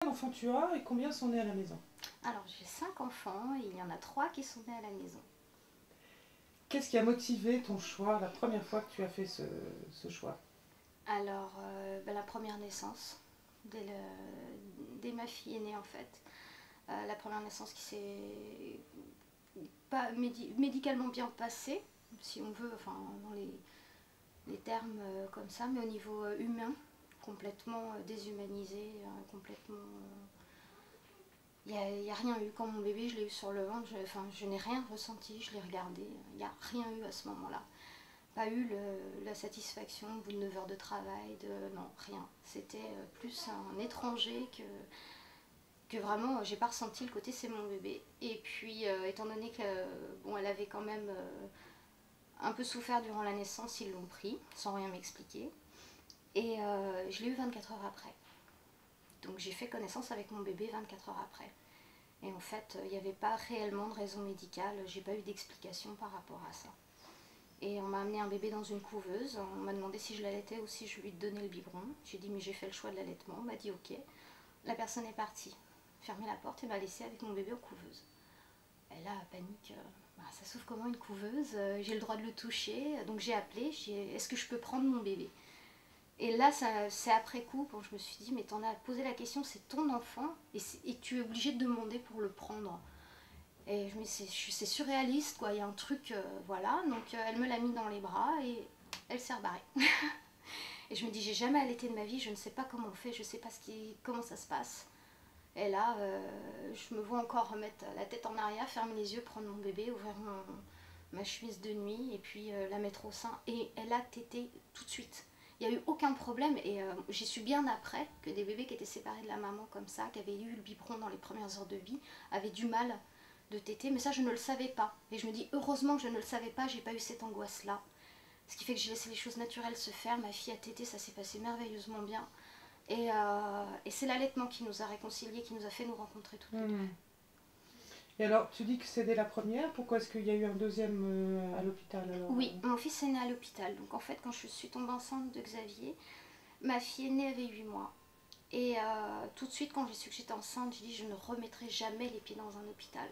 D'enfants tu as et combien sont nés à la maison? Alors j'ai 5 enfants et il y en a 3 qui sont nés à la maison. Qu'est-ce qui a motivé ton choix la première fois que tu as fait ce choix? Alors la première naissance, dès ma fille est née en fait. La première naissance qui s'est pas médicalement bien passée, si on veut, enfin dans les termes comme ça, mais au niveau humain, complètement déshumanisé, complètement... Il n'y a rien eu. Quand mon bébé, je l'ai eu sur le ventre, je n'ai rien ressenti, je l'ai regardé, il n'y a rien eu à ce moment-là. Pas eu la satisfaction au bout de 9 heures de travail, non, rien. C'était plus un étranger que vraiment, j'ai pas ressenti le côté c'est mon bébé. Et puis, étant donné que bon, elle avait quand même un peu souffert durant la naissance, ils l'ont pris, sans rien m'expliquer. Et je l'ai eu 24 heures après. Donc j'ai fait connaissance avec mon bébé 24 heures après. Et en fait, il n'y avait pas réellement de raison médicale, j'ai pas eu d'explication par rapport à ça. Et on m'a amené un bébé dans une couveuse, on m'a demandé si je l'allaitais ou si je lui donnais le biberon. J'ai dit mais j'ai fait le choix de l'allaitement, on m'a dit ok. La personne est partie, fermé la porte et m'a laissé avec mon bébé en couveuse. Et là, panique, ça s'ouvre comment une couveuse, j'ai le droit de le toucher, donc j'ai appelé, j'ai dit est-ce que je peux prendre mon bébé? Et là, c'est après coup, quand je me suis dit, mais t'en as posé la question, c'est ton enfant, et tu es obligé de demander pour le prendre. Et je me dis, c'est surréaliste, quoi, il y a un truc, voilà. Donc elle me l'a mis dans les bras et elle s'est rebarrée. Et je me dis, j'ai jamais allaité de ma vie, je ne sais pas comment on fait, je ne sais pas comment ça se passe. Et là, je me vois encore remettre la tête en arrière, fermer les yeux, prendre mon bébé, ouvrir ma chemise de nuit et puis la mettre au sein. Et elle a tété tout de suite. Il n'y a eu aucun problème et j'ai su bien après que des bébés qui étaient séparés de la maman comme ça, qui avaient eu le biberon dans les premières heures de vie, avaient du mal de téter, mais ça je ne le savais pas. Et je me dis heureusement que je ne le savais pas, j'ai pas eu cette angoisse-là. Ce qui fait que j'ai laissé les choses naturelles se faire, ma fille a tété, ça s'est passé merveilleusement bien. Et c'est l'allaitement qui nous a réconciliés, qui nous a fait nous rencontrer toutes les deux. Et alors, tu dis que c'est dès la première, pourquoi est-ce qu'il y a eu un deuxième à l'hôpital alors? Oui, mon fils est né à l'hôpital. Donc en fait, quand je suis tombée enceinte de Xavier, ma fille aînée avait 8 mois. Et tout de suite, quand j'ai su que j'étais enceinte, j'ai dit je ne remettrai jamais les pieds dans un hôpital.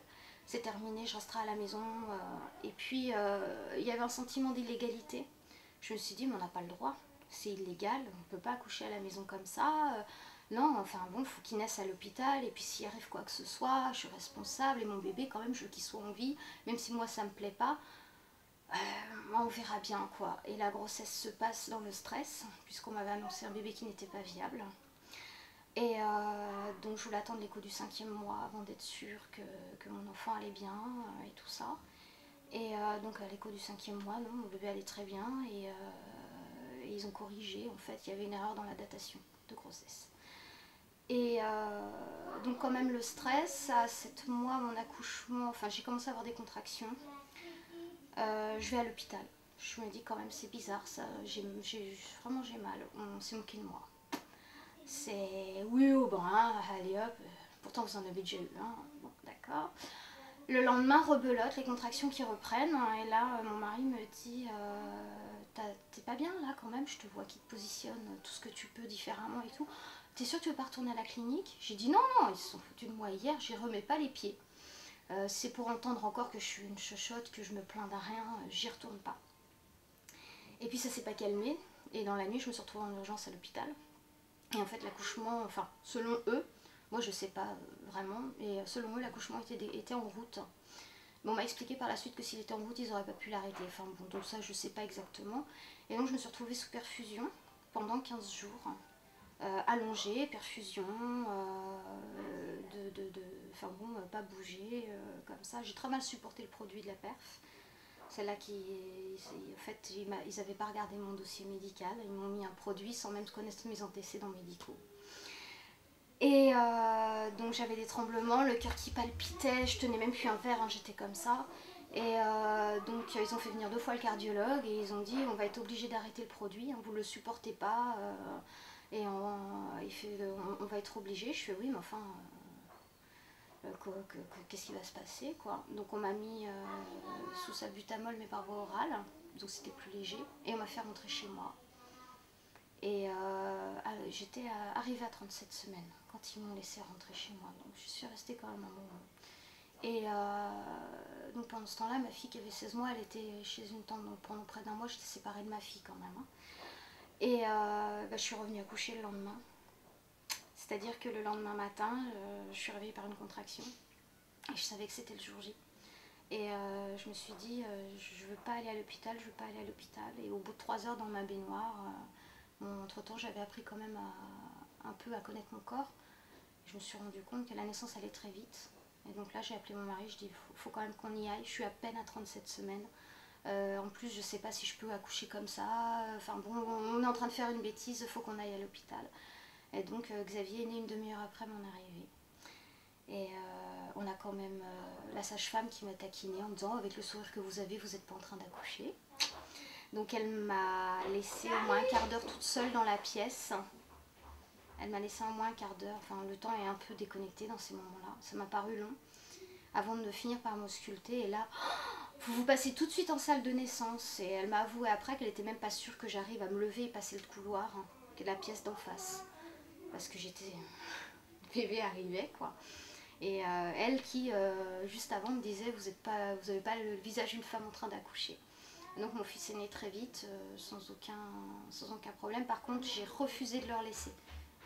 C'est terminé, je resterai à la maison. Et puis, il y avait un sentiment d'illégalité. Je me suis dit, mais on n'a pas le droit. C'est illégal, on ne peut pas accoucher à la maison comme ça. Non, enfin bon, il faut qu'il naisse à l'hôpital. Et puis s'il arrive quoi que ce soit, je suis responsable. Et mon bébé, quand même, je veux qu'il soit en vie. Même si moi, ça ne me plaît pas. On verra bien quoi. Et la grossesse se passe dans le stress, puisqu'on m'avait annoncé un bébé qui n'était pas viable. Et donc je voulais attendre l'écho du 5e mois avant d'être sûre que mon enfant allait bien et tout ça. Et donc à l'écho du 5e mois, non, mon bébé allait très bien et ils ont corrigé. En fait, il y avait une erreur dans la datation de grossesse. Et donc quand même le stress, à 7 mois, mon accouchement, enfin j'ai commencé à avoir des contractions. Je vais à l'hôpital. Je me dis quand même c'est bizarre ça, vraiment j'ai mal, on s'est moqué de moi. C'est oui au brin, allez hop, pourtant vous en avez déjà eu, hein. Bon d'accord. Le lendemain rebelote, les contractions qui reprennent, et là mon mari me dit t'es pas bien là quand même, je te vois qui te positionne tout ce que tu peux différemment et tout. T'es sûre que tu veux pas retourner à la clinique? J'ai dit non, non, ils se sont foutus de moi hier, j'y remets pas les pieds. C'est pour entendre encore que je suis une chochotte, que je me plains de rien, j'y retourne pas. Et puis ça s'est pas calmé, et dans la nuit je me suis retrouvée en urgence à l'hôpital. Et en fait l'accouchement, enfin selon eux, moi je sais pas vraiment, et selon eux l'accouchement était en route. Mais on m'a expliqué par la suite que s'il était en route ils auraient pas pu l'arrêter, enfin bon donc ça je sais pas exactement. Et donc je me suis retrouvée sous perfusion pendant 15 jours. Allongée, perfusion, enfin bon, pas bouger, comme ça. J'ai très mal supporté le produit de la perf. Celle-là qui, en fait, ils n'avaient pas regardé mon dossier médical, ils m'ont mis un produit sans même connaître mes antécédents médicaux. Et donc j'avais des tremblements, le cœur qui palpitait, je tenais même plus un verre, hein, j'étais comme ça. Et donc ils ont fait venir 2 fois le cardiologue et ils ont dit on va être obligé d'arrêter le produit, hein, vous ne le supportez pas. Et on va être obligé. Je fais oui, mais enfin, qu'est-ce qui va se passer quoi? Donc on m'a mis sous salbutamol mais par voie orale, donc c'était plus léger. Et on m'a fait rentrer chez moi. Et j'étais arrivée à 37 semaines quand ils m'ont laissé rentrer chez moi. Donc je suis restée quand même un moment. Et donc pendant ce temps-là, ma fille qui avait 16 mois, elle était chez une tante. Donc pendant près d'un mois, j'étais séparée de ma fille quand même. Hein. Et je suis revenue accoucher le lendemain. C'est-à-dire que le lendemain matin, je suis réveillée par une contraction. Et je savais que c'était le jour J. Et je me suis dit, je ne veux pas aller à l'hôpital, je ne veux pas aller à l'hôpital. Et au bout de 3 heures dans ma baignoire, entre-temps, j'avais appris quand même un peu à connaître mon corps. Je me suis rendu compte que la naissance allait très vite. Et donc là, j'ai appelé mon mari, je dis, il faut quand même qu'on y aille. Je suis à peine à 37 semaines. En plus, je ne sais pas si je peux accoucher comme ça. Enfin bon, on est en train de faire une bêtise, il faut qu'on aille à l'hôpital. Et donc, Xavier est né une demi-heure après mon arrivée. Et on a quand même la sage-femme qui m'a taquinée en me disant, avec le sourire que vous avez, vous n'êtes pas en train d'accoucher. Donc elle m'a laissé au moins un quart d'heure toute seule dans la pièce. Elle m'a laissé au moins un quart d'heure. Enfin, le temps est un peu déconnecté dans ces moments-là. Ça m'a paru long. Avant de finir par m'ausculter. Et là, vous passez tout de suite en salle de naissance. Et elle m'a avoué après qu'elle n'était même pas sûre que j'arrive à me lever et passer le couloir, hein, que la pièce d'en face. Parce que j'étais... Le bébé arrivait, quoi. Et elle qui, juste avant, me disait, vous n'avez pas le visage d'une femme en train d'accoucher. Donc mon fils est né très vite, sans aucun problème. Par contre, j'ai refusé de leur laisser.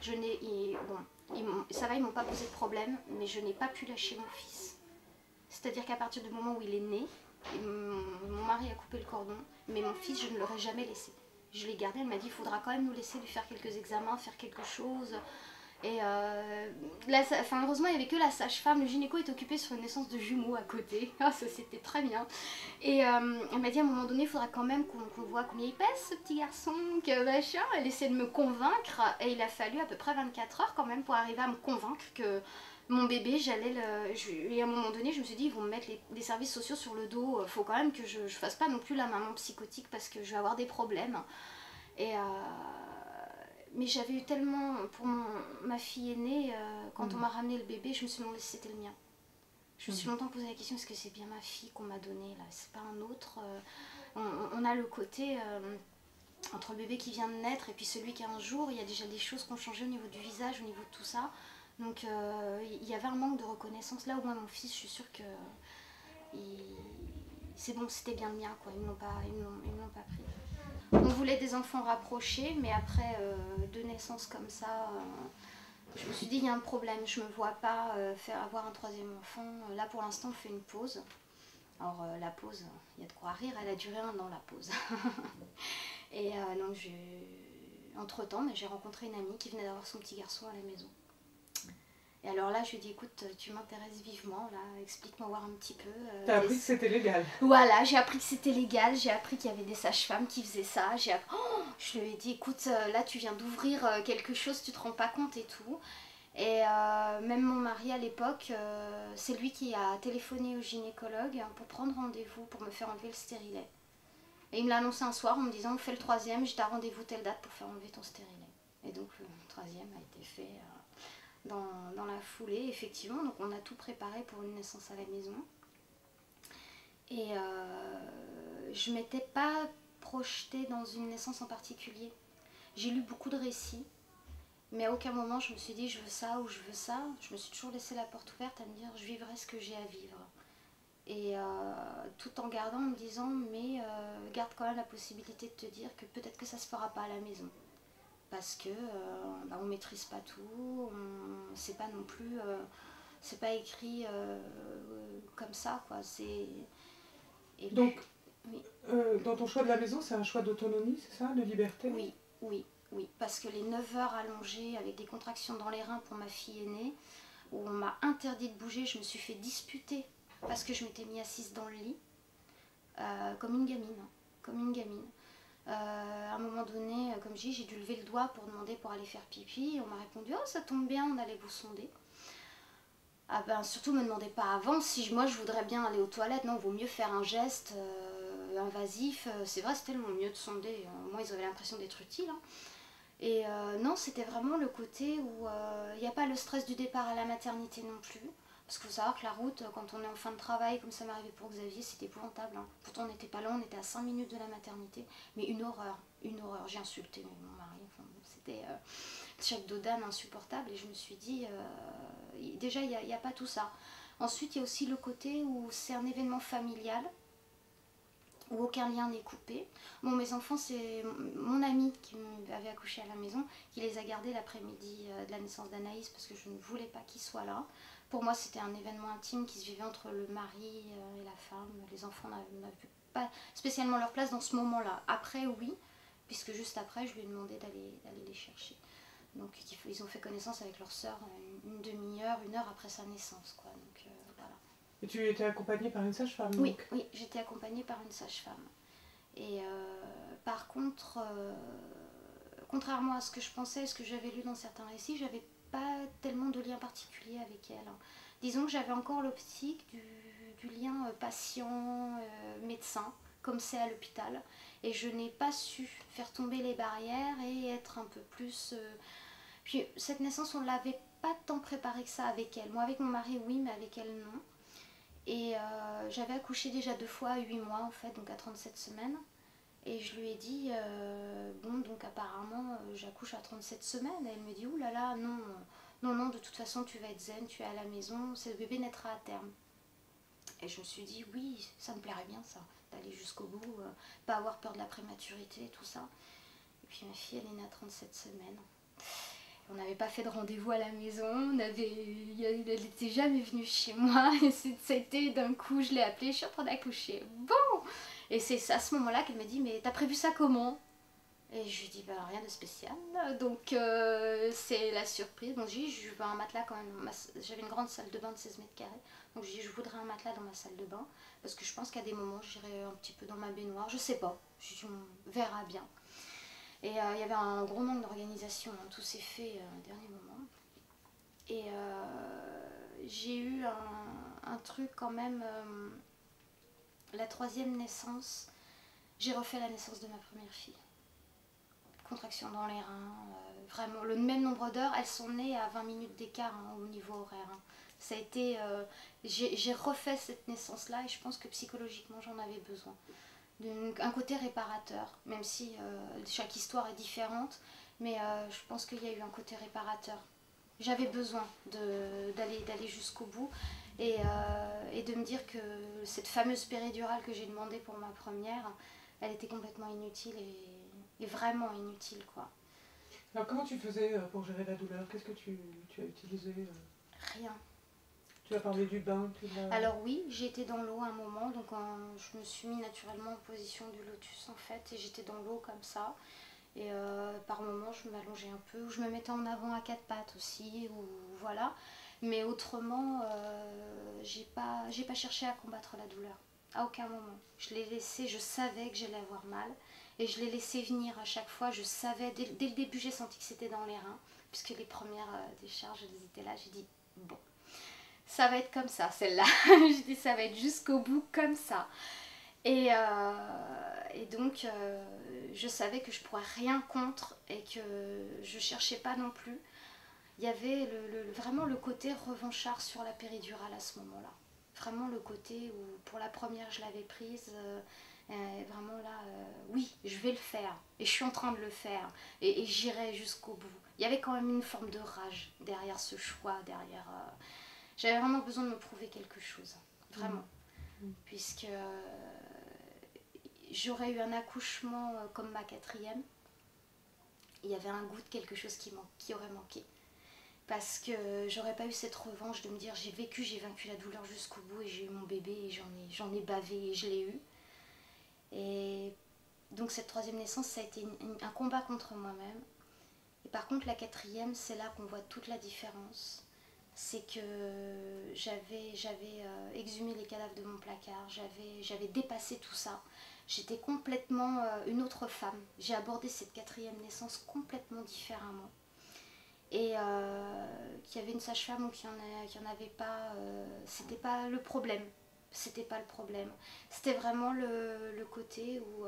Ça va, ils m'ont pas posé de problème, mais je n'ai pas pu lâcher mon fils. C'est-à-dire qu'à partir du moment où il est né, mon mari a coupé le cordon, mais mon fils, je ne l'aurais jamais laissé. Je l'ai gardé, elle m'a dit, il faudra quand même nous laisser lui faire quelques examens, faire quelque chose. Et heureusement, il n'y avait que la sage-femme. Le gynéco était occupé sur une naissance de jumeaux à côté. Ah, ça, c'était très bien. Et elle m'a dit à un moment donné, il faudra quand même qu'on voit combien il pèse, ce petit garçon, que machin. Elle essayait de me convaincre. Et il a fallu à peu près 24 heures quand même pour arriver à me convaincre que mon bébé, et à un moment donné, je me suis dit, ils vont me mettre les services sociaux sur le dos. Il faut quand même que je fasse pas non plus la maman psychotique parce que je vais avoir des problèmes. Et... mais j'avais eu tellement, pour ma fille aînée, quand on m'a ramené le bébé, je me suis demandé si c'était le mien. Je me suis longtemps posé la question, est-ce que c'est bien ma fille qu'on m'a donnée là, c'est pas un autre. On a le côté, entre le bébé qui vient de naître et puis celui qui a un jour, il y a déjà des choses qui ont changé au niveau du visage, au niveau de tout ça. Donc il y avait un manque de reconnaissance. Là, au moins mon fils, je suis sûre que c'est bon, c'était bien le mien, quoi. Ils me l'ont pas pris. On voulait des enfants rapprochés, mais après 2 naissances comme ça, je me suis dit il y a un problème, je ne me vois pas avoir un 3e enfant. Là pour l'instant on fait une pause. Alors la pause, il y a de quoi rire, elle a duré 1 an la pause. Et donc entre-temps, j'ai rencontré une amie qui venait d'avoir son petit garçon à la maison. Et alors là, je lui ai dit, écoute, tu m'intéresses vivement, là, explique-moi voir un petit peu. T'as appris que c'était légal. Voilà, j'ai appris que c'était légal, j'ai appris qu'il y avait des sages-femmes qui faisaient ça. Je lui ai dit, écoute, là, tu viens d'ouvrir quelque chose, tu te rends pas compte et tout. Et même mon mari à l'époque, c'est lui qui a téléphoné au gynécologue pour prendre rendez-vous pour me faire enlever le stérilet. Et il me l'a annoncé un soir en me disant, on fait le 3e, j'ai ta rendez-vous telle date pour faire enlever ton stérilet. Et donc le 3e a été fait... Dans la foulée, effectivement. Donc on a tout préparé pour une naissance à la maison. Et je ne m'étais pas projetée dans une naissance en particulier. J'ai lu beaucoup de récits, mais à aucun moment je me suis dit je veux ça ou je veux ça. Je me suis toujours laissé la porte ouverte à me dire je vivrai ce que j'ai à vivre. Et tout en gardant, en me disant mais garde quand même la possibilité de te dire que peut-être que ça ne se fera pas à la maison. Parce que on maîtrise pas tout, c'est pas non plus, c'est pas écrit comme ça, quoi. Donc, oui. Dans ton choix de la maison, c'est un choix d'autonomie, c'est ça, de liberté? Oui, parce que les 9 heures allongées avec des contractions dans les reins pour ma fille aînée, où on m'a interdit de bouger, je me suis fait disputer parce que je m'étais mis assise dans le lit, comme une gamine. À un moment donné, comme je dis, j'ai dû lever le doigt pour demander pour aller faire pipi. On m'a répondu, oh ça tombe bien, on allait vous sonder. Ah ben surtout me demandez pas avant si moi je voudrais bien aller aux toilettes. Non, vaut mieux faire un geste invasif. C'est vrai, c'est tellement mieux de sonder. Au moins ils avaient l'impression d'être utiles. Hein. Et non, c'était vraiment le côté où il n'y a pas le stress du départ à la maternité non plus. Parce qu'il faut savoir que la route, quand on est en fin de travail, comme ça m'est arrivé pour Xavier, c'était épouvantable. Hein. Pourtant, on n'était pas loin, on était à 5 minutes de la maternité. Mais une horreur. J'ai insulté mon mari. Enfin, des chocs d'odane insupportables. Et je me suis dit, déjà, il n'y a pas tout ça. Ensuite, il y a aussi le côté où c'est un événement familial, où aucun lien n'est coupé. Bon, mes enfants, c'est mon ami qui avait accouché à la maison, qui les a gardés l'après-midi de la naissance d'Anaïs, parce que je ne voulais pas qu'ils soient là. Pour moi, c'était un événement intime qui se vivait entre le mari et la femme. Les enfants n'avaient pas spécialement leur place dans ce moment-là. Après, oui, puisque juste après, je lui ai demandé d'aller les chercher. Donc, ils ont fait connaissance avec leur sœur une demi-heure, 1 heure après sa naissance, quoi. Donc, voilà. Et tu étais accompagnée par une sage-femme? Oui, oui, j'étais accompagnée par une sage-femme. Et par contre, contrairement à ce que je pensais, ce que j'avais lu dans certains récits, j'avais pas tellement de lien particulier avec elle. Disons que j'avais encore l'optique du lien patient-médecin, comme c'est à l'hôpital. Et je n'ai pas su faire tomber les barrières et être un peu plus... Puis cette naissance, on ne l'avait pas tant préparée que ça avec elle. Moi, avec mon mari, oui, mais avec elle, non. Et j'avais accouché déjà 2 fois à 8 mois, en fait, donc à 37 semaines. Et je lui ai dit, bon, donc apparemment, j'accouche à 37 semaines. Et elle me dit, ouh là là, non, non, non, de toute façon, tu vas être zen, tu es à la maison, le bébé naîtra à terme. Et je me suis dit, oui, ça me plairait bien, ça, d'aller jusqu'au bout, pas avoir peur de la prématurité, tout ça. Et puis ma fille, elle est née à 37 semaines. On n'avait pas fait de rendez-vous à la maison, elle n'était jamais venue chez moi. Et c'était d'un coup, je l'ai appelée, je suis en train d'accoucher. Bon! Et c'est à ce moment-là qu'elle m'a dit, mais t'as prévu ça comment? Et je lui ai dit, bah, rien de spécial. Donc c'est la surprise. Donc j'ai dit, je veux un matelas quand même. J'avais une grande salle de bain de 16 mètres carrés. Donc j'ai dit, je voudrais un matelas dans ma salle de bain. Parce que je pense qu'à des moments, j'irai un petit peu dans ma baignoire. Je sais pas. Je dis, on verra bien. Et il y avait un gros manque d'organisation. Hein. Tout s'est fait au dernier moment. Et j'ai eu un truc quand même. La 3e naissance, j'ai refait la naissance de ma première fille. Contraction dans les reins, vraiment le même nombre d'heures. Elles sont nées à 20 minutes d'écart au niveau horaire. Ça a été, j'ai refait cette naissance-là et je pense que psychologiquement j'en avais besoin. Un côté réparateur, même si chaque histoire est différente, mais je pense qu'il y a eu un côté réparateur. J'avais besoin d'aller jusqu'au bout et de me dire que cette fameuse péridurale que j'ai demandée pour ma première, elle était complètement inutile et vraiment inutile, quoi. Alors comment tu faisais pour gérer la douleur? Qu'est-ce que tu as utilisé? Rien. Tu as parlé du bain? Alors oui, j'ai été dans l'eau un moment, donc je me suis mis naturellement en position du lotus en fait, et j'étais dans l'eau comme ça. Et par moments, je m'allongeais un peu, ou je me mettais en avant à 4 pattes aussi, ou voilà. Mais autrement, j'ai pas cherché à combattre la douleur, à aucun moment. Je l'ai laissé, je savais que j'allais avoir mal, et je l'ai laissé venir à chaque fois. Je savais, dès le début, j'ai senti que c'était dans les reins, puisque les premières décharges, elles étaient là. J'ai dit, bon, ça va être comme ça, celle-là. J'ai dit, ça va être jusqu'au bout comme ça. Et donc, je savais que je pourrais rien contre et que je cherchais pas non plus. Il y avait vraiment le côté revanchard sur la péridurale à ce moment-là. Vraiment le côté où pour la première je l'avais prise, vraiment là, oui, je vais le faire. Et je suis en train de le faire. Et j'irai jusqu'au bout. Il y avait quand même une forme de rage derrière ce choix, derrière... J'avais vraiment besoin de me prouver quelque chose. Vraiment. Puisque... j'aurais eu un accouchement comme ma 4e, il y avait un goût de quelque chose qui aurait manqué. Parce que j'aurais pas eu cette revanche de me dire j'ai vaincu la douleur jusqu'au bout et j'ai eu mon bébé et j'en ai bavé et je l'ai eu. Et donc cette 3e naissance, ça a été un combat contre moi-même. Et par contre la 4e, c'est là qu'on voit toute la différence. C'est que j'avais exhumé les cadavres de mon placard, j'avais dépassé tout ça. J'étais complètement une autre femme. J'ai abordé cette 4e naissance complètement différemment. Et qu'il y avait une sage-femme ou qu'il n'y en avait pas, c'était pas le problème. C'était pas le problème. C'était vraiment le côté où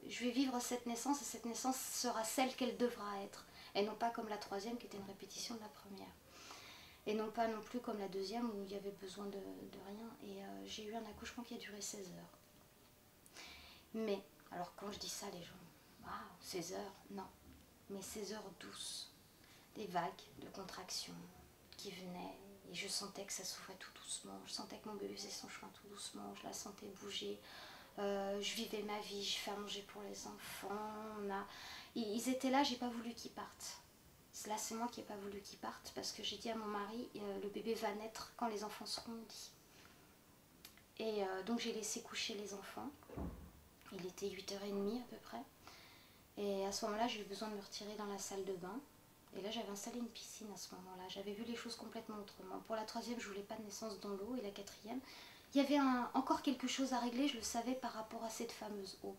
je vais vivre cette naissance et cette naissance sera celle qu'elle devra être. Et non pas comme la 3e qui était une répétition de la première. Et non pas non plus comme la 2e où il y avait besoin de rien. Et j'ai eu un accouchement qui a duré 16 heures. Mais, alors quand je dis ça, les gens, waouh, 16 heures, non. mais ces heures douces, des vagues de contraction qui venaient, et je sentais que ça s'ouvrait tout doucement, je sentais que mon bébé faisait son chemin tout doucement, je la sentais bouger, je vivais ma vie, je fais à manger pour les enfants, ils étaient là, j'ai pas voulu qu'ils partent. Là, c'est moi qui n'ai pas voulu qu'ils partent parce que j'ai dit à mon mari, le bébé va naître quand les enfants seront au lit. Et donc j'ai laissé coucher les enfants. Il était 8h30 à peu près. Et à ce moment-là, j'ai eu besoin de me retirer dans la salle de bain. Et là, j'avais installé une piscine à ce moment-là. J'avais vu les choses complètement autrement. Pour la troisième, je voulais pas de naissance dans l'eau. Et la quatrième, il y avait encore quelque chose à régler, je le savais par rapport à cette fameuse eau.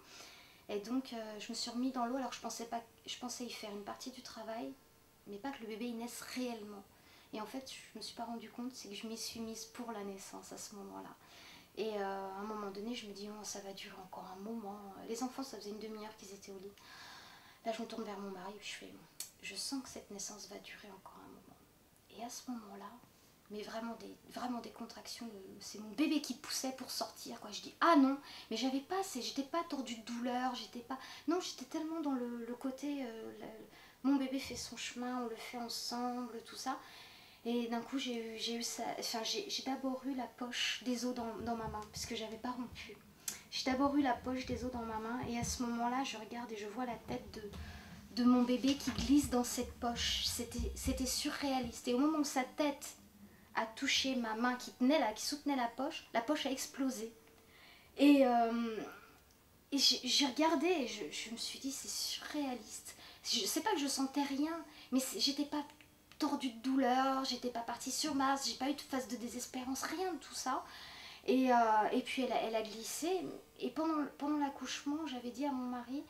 Et donc, je me suis remis dans l'eau. Alors, je pensais y faire une partie du travail, mais pas que le bébé il naisse réellement. Et en fait, je me suis pas rendu compte, c'est que je m'y suis mise pour la naissance à ce moment-là. Et à un moment donné, je me dis, oh, ça va durer encore un moment. Les enfants, ça faisait une demi-heure qu'ils étaient au lit. Là, je me tourne vers mon mari et je fais, je sens que cette naissance va durer encore un moment. Et à ce moment-là, mais vraiment des contractions, c'est mon bébé qui poussait pour sortir, quoi. Je dis, ah non, mais j'étais pas tordue de douleur, non, j'étais tellement dans le côté, mon bébé fait son chemin, on le fait ensemble, tout ça. Et d'un coup, j'ai d'abord eu la poche des os dans ma main, puisque j'avais pas rompu. J'ai d'abord eu la poche des os dans ma main, et à ce moment-là, je regarde et je vois la tête de mon bébé qui glisse dans cette poche. C'était surréaliste. Et au moment où sa tête a touché ma main qui soutenait la poche a explosé. Et j'ai regardé et je me suis dit, c'est surréaliste. Je sais pas que je sentais rien, mais j'étais pas tordue de douleur, j'étais pas partie sur Mars, j'ai pas eu de phase de désespérance, rien de tout ça. Et puis elle a glissé. Et pendant l'accouchement, j'avais dit à mon mari,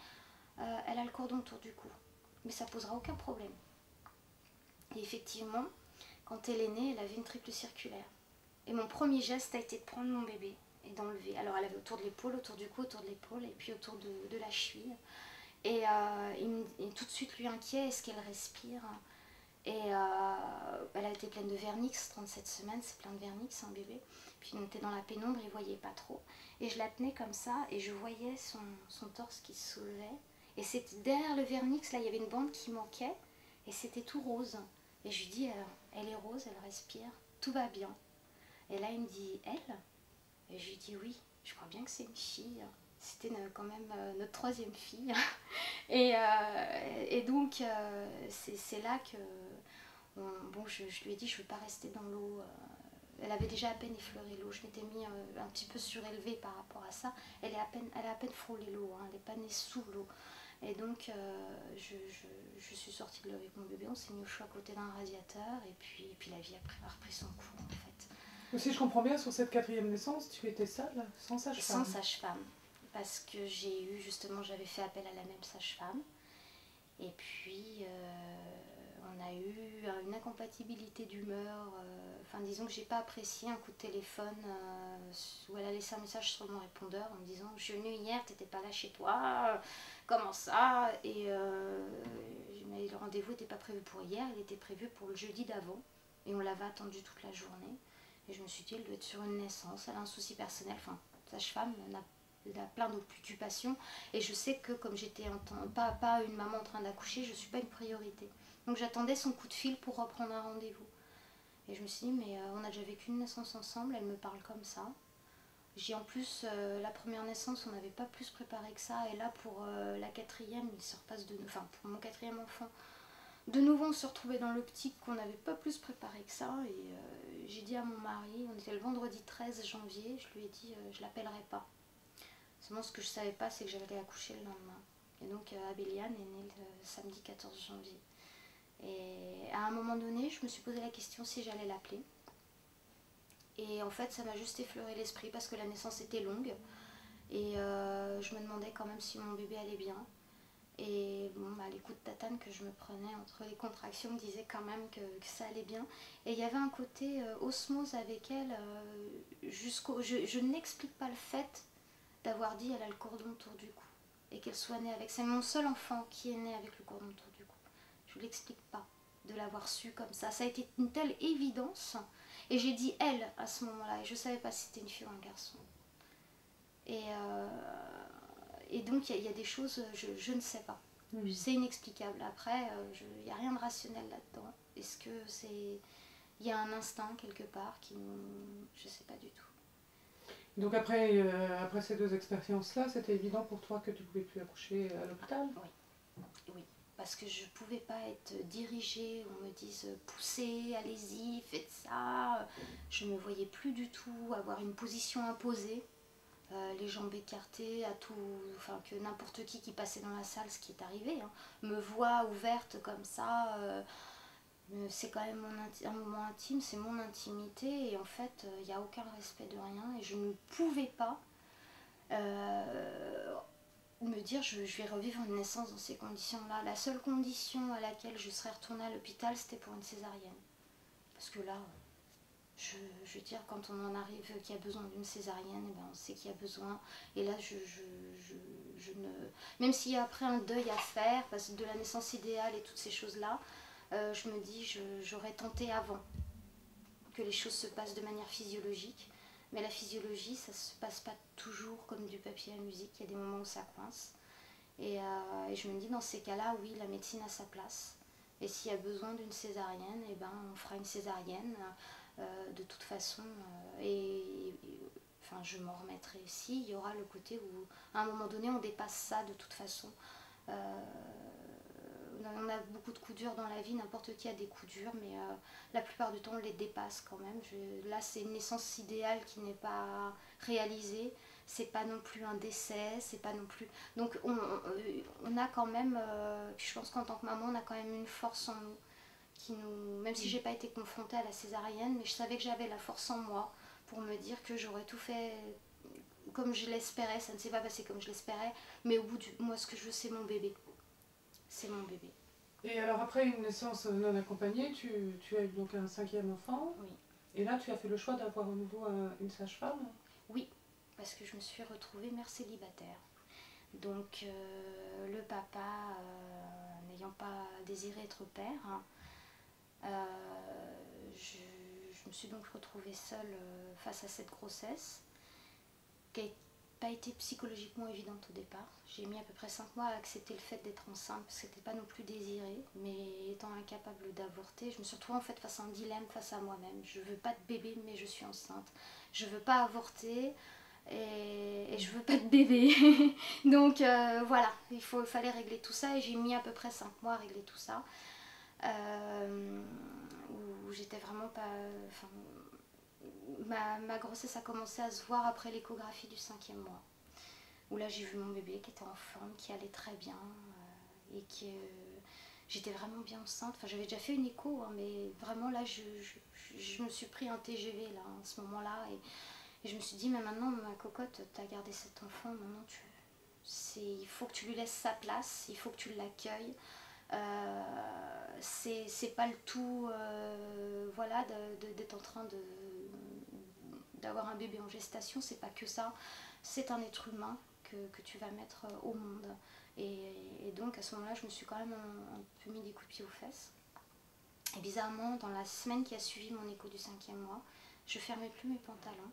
elle a le cordon autour du cou, mais ça posera aucun problème. Et effectivement, quand elle est née, elle avait une triple circulaire. Et mon premier geste a été de prendre mon bébé et d'enlever. Alors elle avait autour de l'épaule, autour du cou, autour de l'épaule et puis autour de la cheville. Et tout de suite lui inquiet, est-ce qu'elle respire? Et elle a été pleine de vernix, 37 semaines, c'est plein de vernix un bébé. Puis on était dans la pénombre, il ne voyait pas trop. Et je la tenais comme ça et je voyais son torse qui se soulevait. Et c'était derrière le vernix, là il y avait une bande qui manquait et c'était tout rose. Et je lui dis, elle est rose, elle respire, tout va bien. Et là il me dit, elle? Et je lui dis, oui, je crois bien que c'est une fille. C'était quand même notre troisième fille. Et donc c'est là que je lui ai dit, je ne veux pas rester dans l'eau. Elle avait déjà à peine effleuré l'eau, je m'étais mis un petit peu surélevée par rapport à ça. Elle a à peine frôlé l'eau, hein, elle n'est pas née sous l'eau. Et donc je suis sortie de l'eau avec mon bébé, on s'est mis au chaud à côté d'un radiateur et puis la vie a repris son cours en fait. Si je comprends bien, sur cette quatrième naissance, tu étais seule, sans sage-femme? Sans sage-femme, parce que j'avais fait appel à la même sage-femme. Et puis on a eu une incompatibilité d'humeur, disons que j'ai pas apprécié un coup de téléphone où elle a laissé un message sur mon répondeur en me disant, je suis venue hier, t'étais pas là chez toi, comment ça? Et mais le rendez-vous n'était pas prévu pour hier, il était prévu pour le jeudi d'avant et on l'avait attendu toute la journée. Et je me suis dit, elle doit être sur une naissance, elle a un souci personnel, sage-femme, elle a plein d'occupations et je sais que comme j'étais pas une maman en train d'accoucher, je ne suis pas une priorité. Donc j'attendais son coup de fil pour reprendre un rendez-vous. Et je me suis dit, mais on a déjà vécu une naissance ensemble, elle me parle comme ça. En plus, la première naissance, on n'avait pas plus préparé que ça. Et là, pour la quatrième, pour mon quatrième enfant, de nouveau, on se retrouvait dans l'optique qu'on n'avait pas plus préparé que ça. Et j'ai dit à mon mari, on était le vendredi 13 janvier, je lui ai dit, je l'appellerai pas. Seulement, ce que je ne savais pas, c'est que j'allais accoucher le lendemain. Et donc, Abéliane est née le samedi 14 janvier. Et à un moment donné, je me suis posé la question si j'allais l'appeler. Et en fait, ça m'a juste effleuré l'esprit parce que la naissance était longue. Et je me demandais quand même si mon bébé allait bien. Et les coups de tatane que je me prenais entre les contractions me disaient quand même que ça allait bien. Et il y avait un côté osmose avec elle. Je n'explique pas le fait d'avoir dit elle a le cordon autour du cou et qu'elle soit née avec. C'est mon seul enfant qui est né avec le cordon autour du cou. Je ne l'explique pas de l'avoir su comme ça. Ça a été une telle évidence. Et j'ai dit elle à ce moment-là. Et je ne savais pas si c'était une fille ou un garçon. Et donc il y a des choses, je ne sais pas. C'est inexplicable. Après, il n'y a rien de rationnel là-dedans. Est-ce que c'est... Il y a un instinct quelque part qui nous... Je ne sais pas du tout. Donc après ces 2 expériences-là, c'était évident pour toi que tu ne pouvais plus accoucher à l'hôpital? Oui, parce que je ne pouvais pas être dirigée, on me dise poussez, allez-y, faites ça. Je ne me voyais plus du tout avoir une position imposée, les jambes écartées, à tout, enfin que n'importe qui passait dans la salle, ce qui est arrivé, hein, me voit ouverte comme ça. C'est quand même un moment intime, c'est mon intimité et en fait il n'y a aucun respect de rien et je ne pouvais pas me dire je vais revivre une naissance dans ces conditions-là. La seule condition à laquelle je serais retournée à l'hôpital, c'était pour une césarienne. Parce que là, je veux dire, quand on en arrive qu'il y a besoin d'une césarienne, eh ben, on sait qu'il y a besoin. Et là, je ne... Même s'il y a après un deuil à faire, parce que de la naissance idéale et toutes ces choses-là, je me dis, j'aurais tenté avant que les choses se passent de manière physiologique. Mais la physiologie, ça ne se passe pas toujours comme du papier à musique. Il y a des moments où ça coince. Et je me dis, dans ces cas-là, oui, la médecine a sa place. Et s'il y a besoin d'une césarienne, eh ben, on fera une césarienne. De toute façon, enfin, je m'en remettrai aussi. Il y aura le côté où, à un moment donné, on dépasse ça de toute façon. On a beaucoup de coups durs dans la vie, n'importe qui a des coups durs, mais la plupart du temps on les dépasse quand même. Là c'est une naissance idéale qui n'est pas réalisée, c'est pas non plus un décès, c'est pas non plus... Donc on a quand même, je pense qu'en tant que maman on a quand même une force en nous, même si j'ai pas été confrontée à la césarienne, mais je savais que j'avais la force en moi pour me dire que j'aurais tout fait comme je l'espérais. Ça ne s'est pas passé comme je l'espérais, mais au bout moi ce que je veux c'est mon bébé. C'est mon bébé. Et alors après une naissance non accompagnée, tu as eu donc un 5e enfant. Oui. Et là tu as fait le choix d'avoir à nouveau une sage-femme. Oui, parce que je me suis retrouvée mère célibataire. Donc le papa, n'ayant pas désiré être père, hein, je me suis donc retrouvée seule face à cette grossesse qui n'a pas été psychologiquement évidente au départ. J'ai mis à peu près 5 mois à accepter le fait d'être enceinte parce que c'était pas non plus désiré, mais étant incapable d'avorter, je me suis retrouvée en fait face à un dilemme, face à moi-même. Je veux pas de bébé mais je suis enceinte. Je veux pas avorter et je veux pas de bébé. Donc voilà, il fallait régler tout ça et j'ai mis à peu près 5 mois à régler tout ça. Où j'étais vraiment pas... Enfin, ma grossesse a commencé à se voir après l'échographie du 5e mois. Où là j'ai vu mon bébé qui était en forme, qui allait très bien et que j'étais vraiment bien enceinte. Enfin j'avais déjà fait une écho, hein, mais vraiment là je me suis pris un TGV là, à ce moment-là et je me suis dit mais maintenant ma cocotte, t'as gardé cet enfant, maintenant il faut que tu lui laisses sa place, il faut que tu l'accueilles. C'est pas le tout voilà d'être en train d'avoir un bébé en gestation, c'est pas que ça, c'est un être humain que tu vas mettre au monde et donc à ce moment là je me suis quand même un peu mis des coups de pied aux fesses et bizarrement dans la semaine qui a suivi mon écho du 5e mois je fermais plus mes pantalons,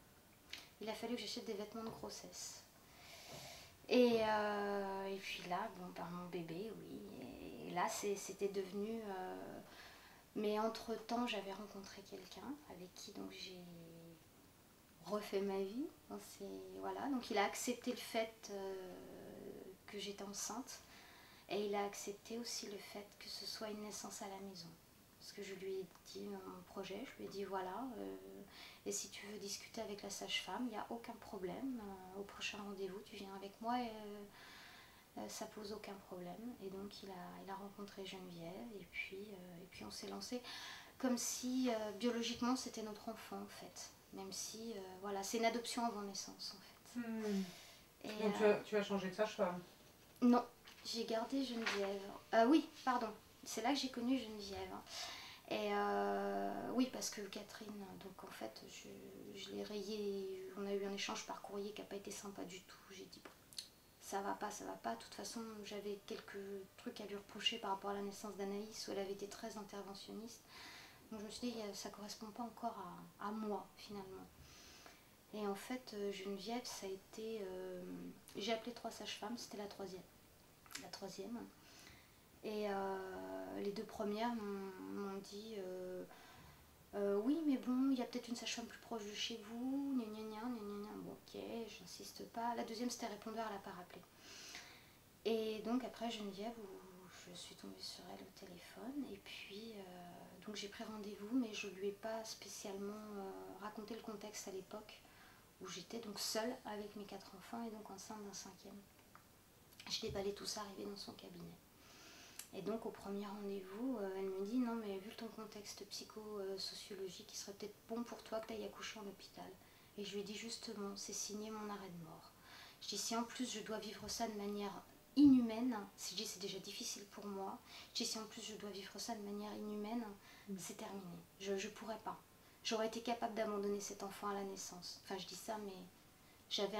il a fallu que j'achète des vêtements de grossesse et puis là mon bébé oui et là c'était devenu mais entre temps j'avais rencontré quelqu'un avec qui donc j'ai refait ma vie. Voilà. Donc il a accepté le fait que j'étais enceinte et il a accepté aussi le fait que ce soit une naissance à la maison. Parce que je lui ai dit mon projet, je lui ai dit voilà, et si tu veux discuter avec la sage-femme, il n'y a aucun problème. Au prochain rendez-vous, tu viens avec moi et ça pose aucun problème. Et donc il a rencontré Geneviève et puis on s'est lancé comme si biologiquement c'était notre enfant en fait. Même si, voilà, c'est une adoption avant naissance en fait. Et donc tu as changé de sage-femme? Non, j'ai gardé Geneviève. Oui, pardon, c'est là que j'ai connu Geneviève. Et oui, parce que Catherine, donc en fait, je l'ai rayée, on a eu un échange par courrier qui n'a pas été sympa du tout. J'ai dit, bon, ça va pas, ça va pas. De toute façon, j'avais quelques trucs à lui reprocher par rapport à la naissance d'Anaïs, où elle avait été très interventionniste. Donc je me suis dit, ça ne correspond pas encore à moi, finalement. Et en fait, Geneviève, ça a été... j'ai appelé 3 sages-femmes, c'était la troisième. Et les 2 premières m'ont dit oui, mais bon, il y a peut-être une sage-femme plus proche de chez vous, gna gna gna, gna gna gna. Bon, ok, j'insiste pas. La deuxième, c'était répondeur, elle n'a pas rappelé. Et donc après Geneviève, où je suis tombée sur elle au téléphone, et puis donc j'ai pris rendez-vous, mais je lui ai pas spécialement raconté le contexte à l'époque, où j'étais donc seule avec mes 4 enfants et donc enceinte d'un 5e. Je déballais tout ça arrivé dans son cabinet. Et donc au premier rendez-vous, elle me dit non mais vu ton contexte psychosociologique, il serait peut-être bon pour toi que tu ailles accoucher en hôpital. Et je lui ai dit justement, c'est signé mon arrêt de mort. Je dis si en plus je dois vivre ça de manière inhumaine, si je dis c'est déjà difficile pour moi, je dis si en plus je dois vivre ça de manière inhumaine, c'est terminé. Je ne pourrais pas. J'aurais été capable d'abandonner cet enfant à la naissance. Enfin je dis ça mais j'avais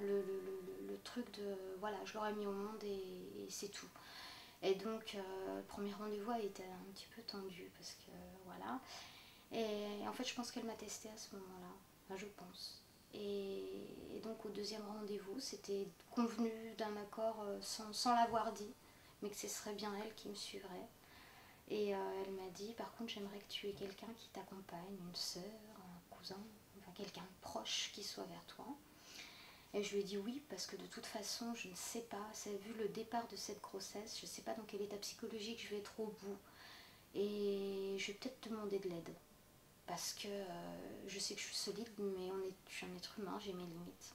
le truc de voilà, je l'aurais mis au monde et c'est tout. Et donc, le premier rendez-vous a été un petit peu tendu parce que voilà. Et en fait, je pense qu'elle m'a testée à ce moment-là. Enfin, je pense. Et donc, au deuxième rendez-vous, c'était convenu d'un accord sans l'avoir dit, mais que ce serait bien elle qui me suivrait. Et elle m'a dit par contre, j'aimerais que tu aies quelqu'un qui t'accompagne, une sœur, un cousin, enfin quelqu'un de proche qui soit vers toi. Et je lui ai dit oui, parce que de toute façon, je ne sais pas, c'est vu le départ de cette grossesse, je ne sais pas dans quel état psychologique je vais être au bout. Et je vais peut-être demander de l'aide. Parce que je sais que je suis solide, mais je suis un être humain, j'ai mes limites.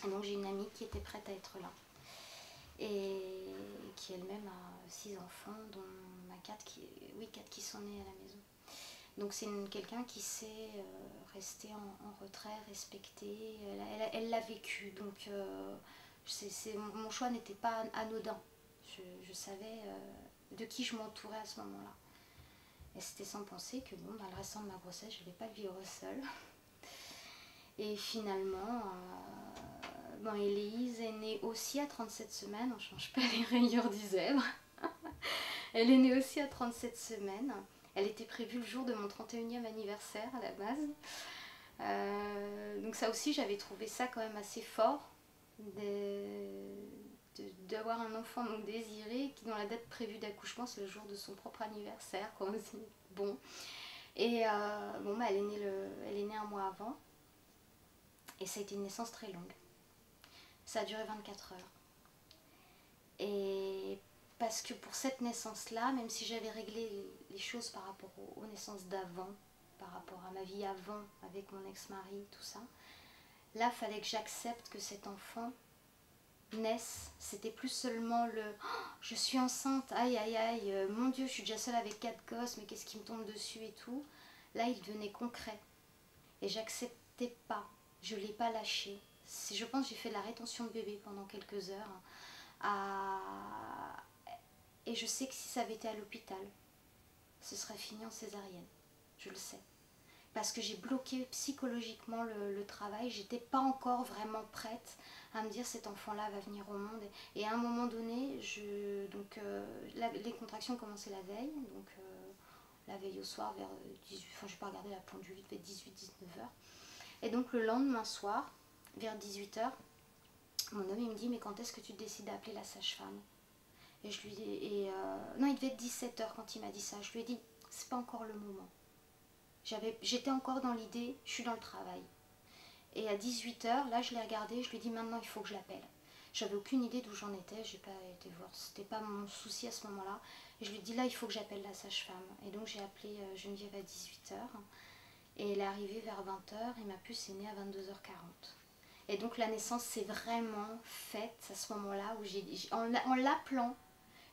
Et donc j'ai une amie qui était prête à être là. Et qui elle-même a 6 enfants, dont ma 4 qui sont nés à la maison. Donc c'est quelqu'un qui sait rester en retrait, respecter, elle l'a vécu, donc mon choix n'était pas anodin. Je savais de qui je m'entourais à ce moment-là. Et c'était sans penser que bon, le restant de ma grossesse, je ne vais pas le vivre seule. Et finalement, Élise est née aussi à 37 semaines, on ne change pas les rayures du zèbre. Elle est née aussi à 37 semaines. Elle était prévue le jour de mon 31e anniversaire à la base. Donc ça aussi, j'avais trouvé ça quand même assez fort d'avoir un enfant non désiré dont la date prévue d'accouchement c'est le jour de son propre anniversaire. Quoi. Bon. Et elle est née un mois avant. Et ça a été une naissance très longue. Ça a duré 24 heures. Et parce que pour cette naissance-là, même si j'avais réglé les choses par rapport aux naissances d'avant, par rapport à ma vie avant, avec mon ex-mari, tout ça, là, il fallait que j'accepte que cet enfant naisse. C'était plus seulement le oh, « je suis enceinte, aïe aïe aïe, mon Dieu, je suis déjà seule avec 4 gosses, mais qu'est-ce qui me tombe dessus et tout ». Là, il devenait concret. Et j'acceptais pas, je ne l'ai pas lâché. Je pense que j'ai fait de la rétention de bébé pendant quelques heures. Et je sais que si ça avait été à l'hôpital, ce serait fini en césarienne. Je le sais. Parce que j'ai bloqué psychologiquement le travail. J'étais pas encore vraiment prête à me dire cet enfant-là va venir au monde. Et à un moment donné, les contractions ont commencé la veille. Donc la veille au soir vers 18, enfin je n'ai pas regardé la pendule, vers 18-19 heures. Et donc le lendemain soir, vers 18 heures, mon homme il me dit mais quand est-ce que tu décides d'appeler la sage-femme? Et je lui dis, non, il devait être 17 heures quand il m'a dit ça. Je lui ai dit, c'est pas encore le moment. J'étais encore dans l'idée, je suis dans le travail. Et à 18 heures, là, je l'ai regardé, je lui ai dit, maintenant, il faut que je l'appelle. J'avais aucune idée d'où j'en étais, j'ai pas été voir, c'était pas mon souci à ce moment-là. Et je lui ai dit, là, il faut que j'appelle la sage-femme. Et donc, j'ai appelé Geneviève à 18 heures. Et elle est arrivée vers 20 heures et ma puce est née à 22h40. Et donc, la naissance s'est vraiment faite à ce moment-là où en l'appelant,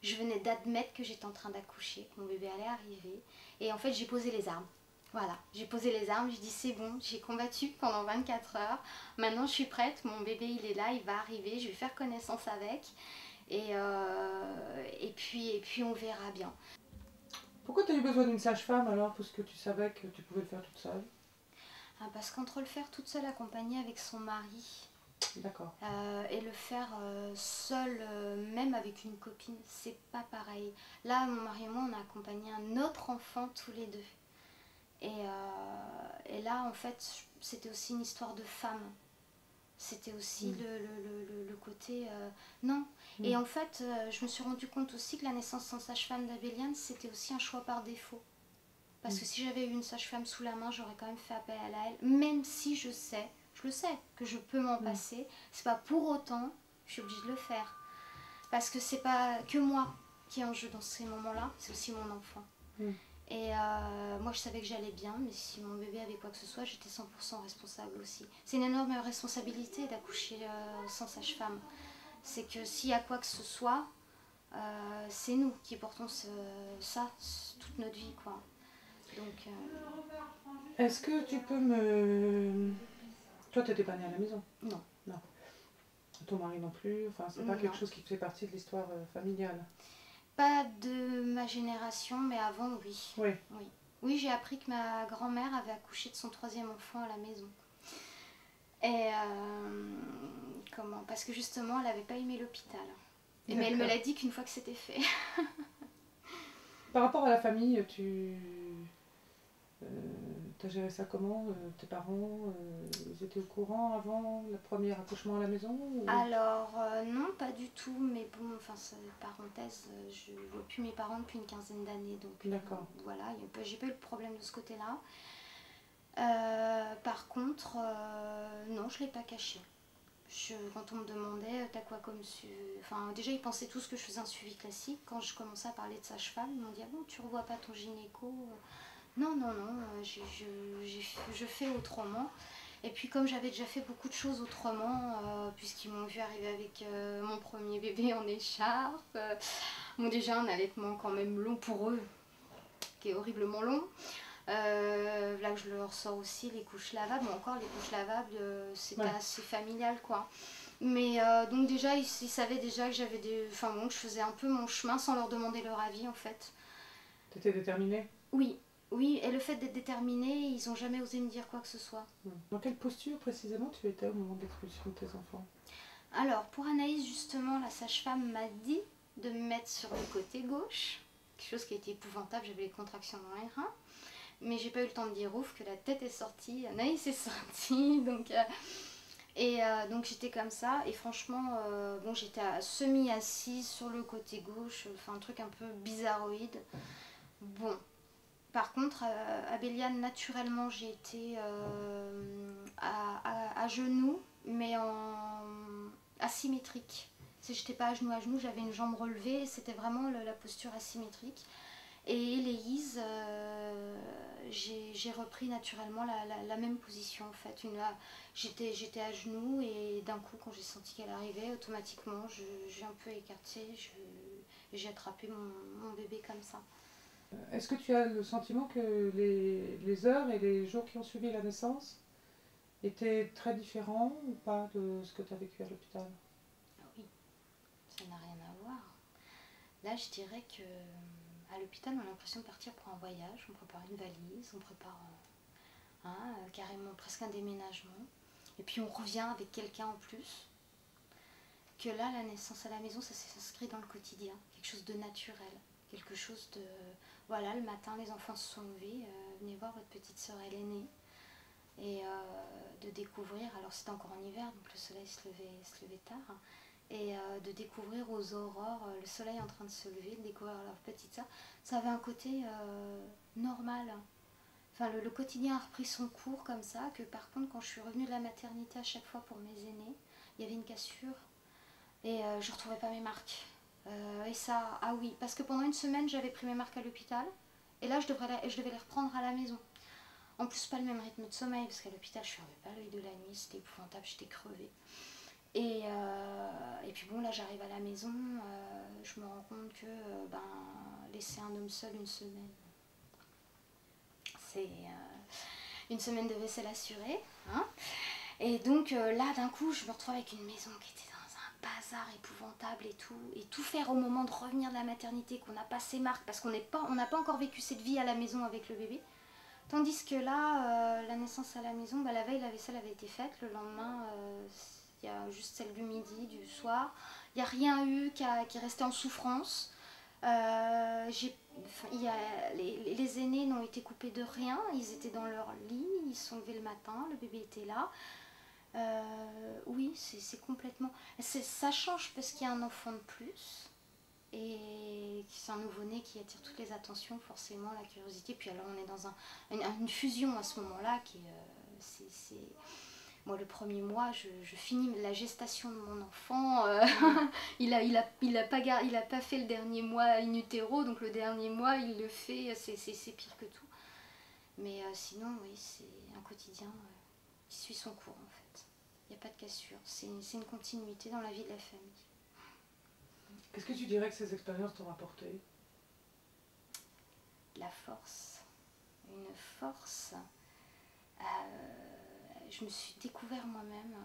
je venais d'admettre que j'étais en train d'accoucher, que mon bébé allait arriver. Et en fait, j'ai posé les armes. Voilà, j'ai posé les armes, j'ai dit c'est bon, j'ai combattu pendant 24 heures. Maintenant, je suis prête, mon bébé, il est là, il va arriver, je vais faire connaissance avec. Et puis, on verra bien. Pourquoi tu as eu besoin d'une sage-femme alors? Parce que tu savais que tu pouvais le faire toute seule? Parce qu'entre le faire toute seule accompagnée avec son mari, d'accord. Et le faire seul, même avec une copine, c'est pas pareil. Là, mon mari et moi, on a accompagné un autre enfant tous les deux. Et là, en fait, c'était aussi une histoire de femme. C'était aussi le côté non. Et en fait, je me suis rendu compte aussi que la naissance sans sage-femme d'Abéliane, c'était aussi un choix par défaut. Parce que si j'avais eu une sage-femme sous la main, j'aurais quand même fait appel à elle. Même si je le sais, que je peux m'en passer. C'est pas pour autant, je suis obligée de le faire. Parce que c'est pas que moi qui est en jeu dans ces moments-là, c'est aussi mon enfant. Et moi je savais que j'allais bien, mais si mon bébé avait quoi que ce soit, j'étais 100% responsable aussi. C'est une énorme responsabilité d'accoucher sans sage-femme. C'est que s'il y a quoi que ce soit, c'est nous qui portons ça toute notre vie, quoi. Donc, est-ce que tu peux me... Toi, tu n'étais pas née à la maison? Non. Non. Ton mari non plus? Enfin, c'est pas quelque chose qui fait partie de l'histoire familiale? Pas de ma génération, mais avant, oui. Oui. Oui, j'ai appris que ma grand-mère avait accouché de son 3e enfant à la maison. Et comment? Parce que justement, elle n'avait pas aimé l'hôpital. Mais elle me l'a dit qu'une fois que c'était fait. Par rapport à la famille, tu as géré ça comment? Tes parents, ils étaient au courant avant le premier accouchement à la maison ou... Alors, non, pas du tout. Mais bon, enfin, parenthèse, je ne vois plus mes parents depuis une 15aine d'années. Donc, voilà, j'ai pas eu de problème de ce côté-là. Par contre, non, je ne l'ai pas caché. Quand on me demandait, t'as quoi comme enfin, déjà, ils pensaient tous que je faisais un suivi classique. Quand je commençais à parler de sage-femme, ils m'ont dit, ah bon, tu revois pas ton gynéco? Non, je fais autrement. Et puis comme j'avais déjà fait beaucoup de choses autrement, puisqu'ils m'ont vu arriver avec mon premier bébé en écharpe, bon, déjà un allaitement quand même long pour eux, qui est horriblement long. Là que je leur sors aussi les couches lavables, mais encore les couches lavables c'était assez familial, quoi. Mais donc déjà ils savaient déjà que j'avais enfin bon, que je faisais un peu mon chemin sans leur demander leur avis, en fait. T'étais déterminée? Oui, et le fait d'être déterminée, ils n'ont jamais osé me dire quoi que ce soit. Dans quelle posture précisément tu étais au moment de l'expulsion de tes enfants? Alors pour Anaïs, justement, la sage-femme m'a dit de me mettre sur le côté gauche, quelque chose qui était épouvantable, j'avais les contractions dans les reins. Mais j'ai pas eu le temps de dire ouf, que la tête est sortie, Anaïs est sortie, donc j'étais comme ça, et franchement, bon, j'étais semi-assise sur le côté gauche, enfin un truc un peu bizarroïde. Bon, par contre, à Béliane, naturellement, j'ai été à genoux, mais en asymétrique. J'étais pas à genoux, j'avais une jambe relevée, c'était vraiment la posture asymétrique. Et Héloïse, j'ai repris naturellement la même position, en fait. J'étais à genoux, et d'un coup, quand j'ai senti qu'elle arrivait, automatiquement, j'ai un peu écarté, j'ai attrapé mon bébé comme ça. Est-ce que tu as le sentiment que les heures et les jours qui ont suivi la naissance étaient très différents ou pas de ce que tu as vécu à l'hôpital? Oui, ça n'a rien à voir. Là, je dirais que à l'hôpital, on a l'impression de partir pour un voyage. On prépare une valise, on prépare carrément presque un déménagement. Et puis on revient avec quelqu'un en plus. Que là, la naissance à la maison, ça s'inscrit dans le quotidien. Quelque chose de naturel. Quelque chose de... Voilà, le matin, les enfants se sont levés. Venez voir, votre petite sœur, elle est née. Et de découvrir, alors c'était encore en hiver, donc le soleil se levait tard. Et de découvrir aux aurores le soleil en train de se lever, de découvrir leur petite sœur, ça avait un côté normal. Enfin, le quotidien a repris son cours comme ça, que par contre, quand je suis revenue de la maternité à chaque fois pour mes aînés, il y avait une cassure et je ne retrouvais pas mes marques. Et ça, ah oui, parce que pendant une semaine, j'avais pris mes marques à l'hôpital, et là, je devais les reprendre à la maison. En plus, pas le même rythme de sommeil, parce qu'à l'hôpital, je ne fermais pas l'œil de la nuit, c'était épouvantable, j'étais crevée. Et puis bon, là j'arrive à la maison, je me rends compte que laisser un homme seul une semaine, c'est une semaine de vaisselle assurée. Hein, et donc là d'un coup, je me retrouve avec une maison qui était dans un bazar épouvantable et tout faire au moment de revenir de la maternité, qu'on n'a pas ses marques, parce qu'on n'a pas encore vécu cette vie à la maison avec le bébé. Tandis que là, la naissance à la maison, la veille, la vaisselle avait été faite, le lendemain... il y a juste celle du midi, du soir. Il n'y a rien eu qui est resté en souffrance. Les aînés n'ont été coupés de rien. Ils étaient dans leur lit, ils se sont levés le matin, le bébé était là. Oui, c'est complètement... Ça change parce qu'il y a un enfant de plus. Et c'est un nouveau-né qui attire toutes les attentions, forcément, la curiosité. Puis alors on est dans une fusion à ce moment-là qui Moi, le premier mois, je finis la gestation de mon enfant. Il a pas fait le dernier mois in utero, donc le dernier mois, il le fait. C'est pire que tout. Mais sinon, oui, c'est un quotidien qui suit son cours, en fait. Il n'y a pas de cassure. C'est une continuité dans la vie de la famille. Qu'est-ce que tu dirais que ces expériences t'ont apporté? La force. Une force. Je me suis découvert moi-même.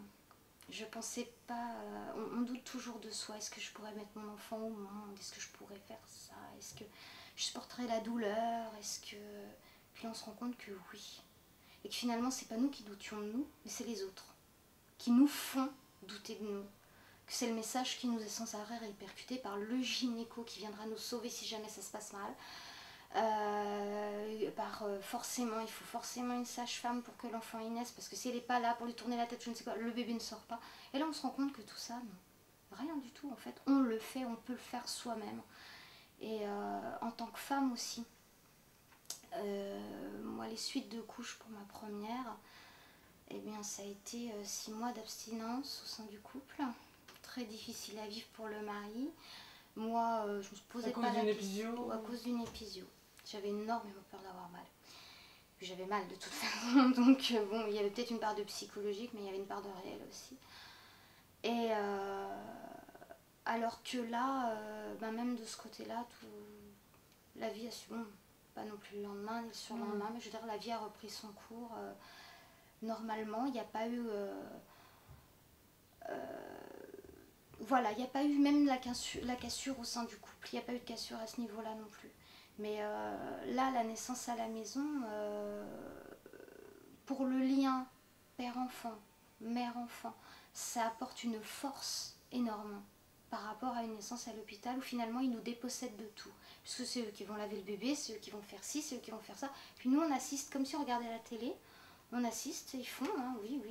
Je pensais pas... on doute toujours de soi. Est-ce que je pourrais mettre mon enfant au monde? Est-ce que je pourrais faire ça? Est-ce que je supporterais la douleur? Est-ce que... Puis là, on se rend compte que oui. Et que finalement, c'est pas nous qui doutions de nous, mais c'est les autres. Qui nous font douter de nous. Que c'est le message qui nous est sans arrêt répercuté par le gynéco qui viendra nous sauver si jamais ça se passe mal. Forcément, il faut forcément une sage-femme pour que l'enfant y naisse, parce que si elle n'est pas là pour lui tourner la tête, je ne sais quoi, le bébé ne sort pas. Et là, on se rend compte que tout ça, non, rien du tout en fait. On le fait, on peut le faire soi-même. Et en tant que femme aussi, moi, les suites de couches pour ma première, eh bien, ça a été 6 mois d'abstinence au sein du couple. Très difficile à vivre pour le mari. Moi, je me posais pas la question. À cause d'une épisio. J'avais énormément peur d'avoir mal. J'avais mal de toute façon, donc bon, il y avait peut-être une part de psychologique, mais il y avait une part de réel aussi. Et alors que là, même de ce côté-là, la vie a su, bon, pas non plus le lendemain, ni le surlendemain, mais je veux dire, la vie a repris son cours. Normalement, il n'y a pas eu... voilà, il n'y a pas eu même la cassure au sein du couple, il n'y a pas eu de cassure à ce niveau-là non plus. Mais là, la naissance à la maison, pour le lien père-enfant, mère-enfant, ça apporte une force énorme par rapport à une naissance à l'hôpital où finalement ils nous dépossèdent de tout. Puisque c'est eux qui vont laver le bébé, c'est eux qui vont faire ci, c'est eux qui vont faire ça. Puis nous, on assiste comme si on regardait la télé, on assiste, ils font, hein, oui,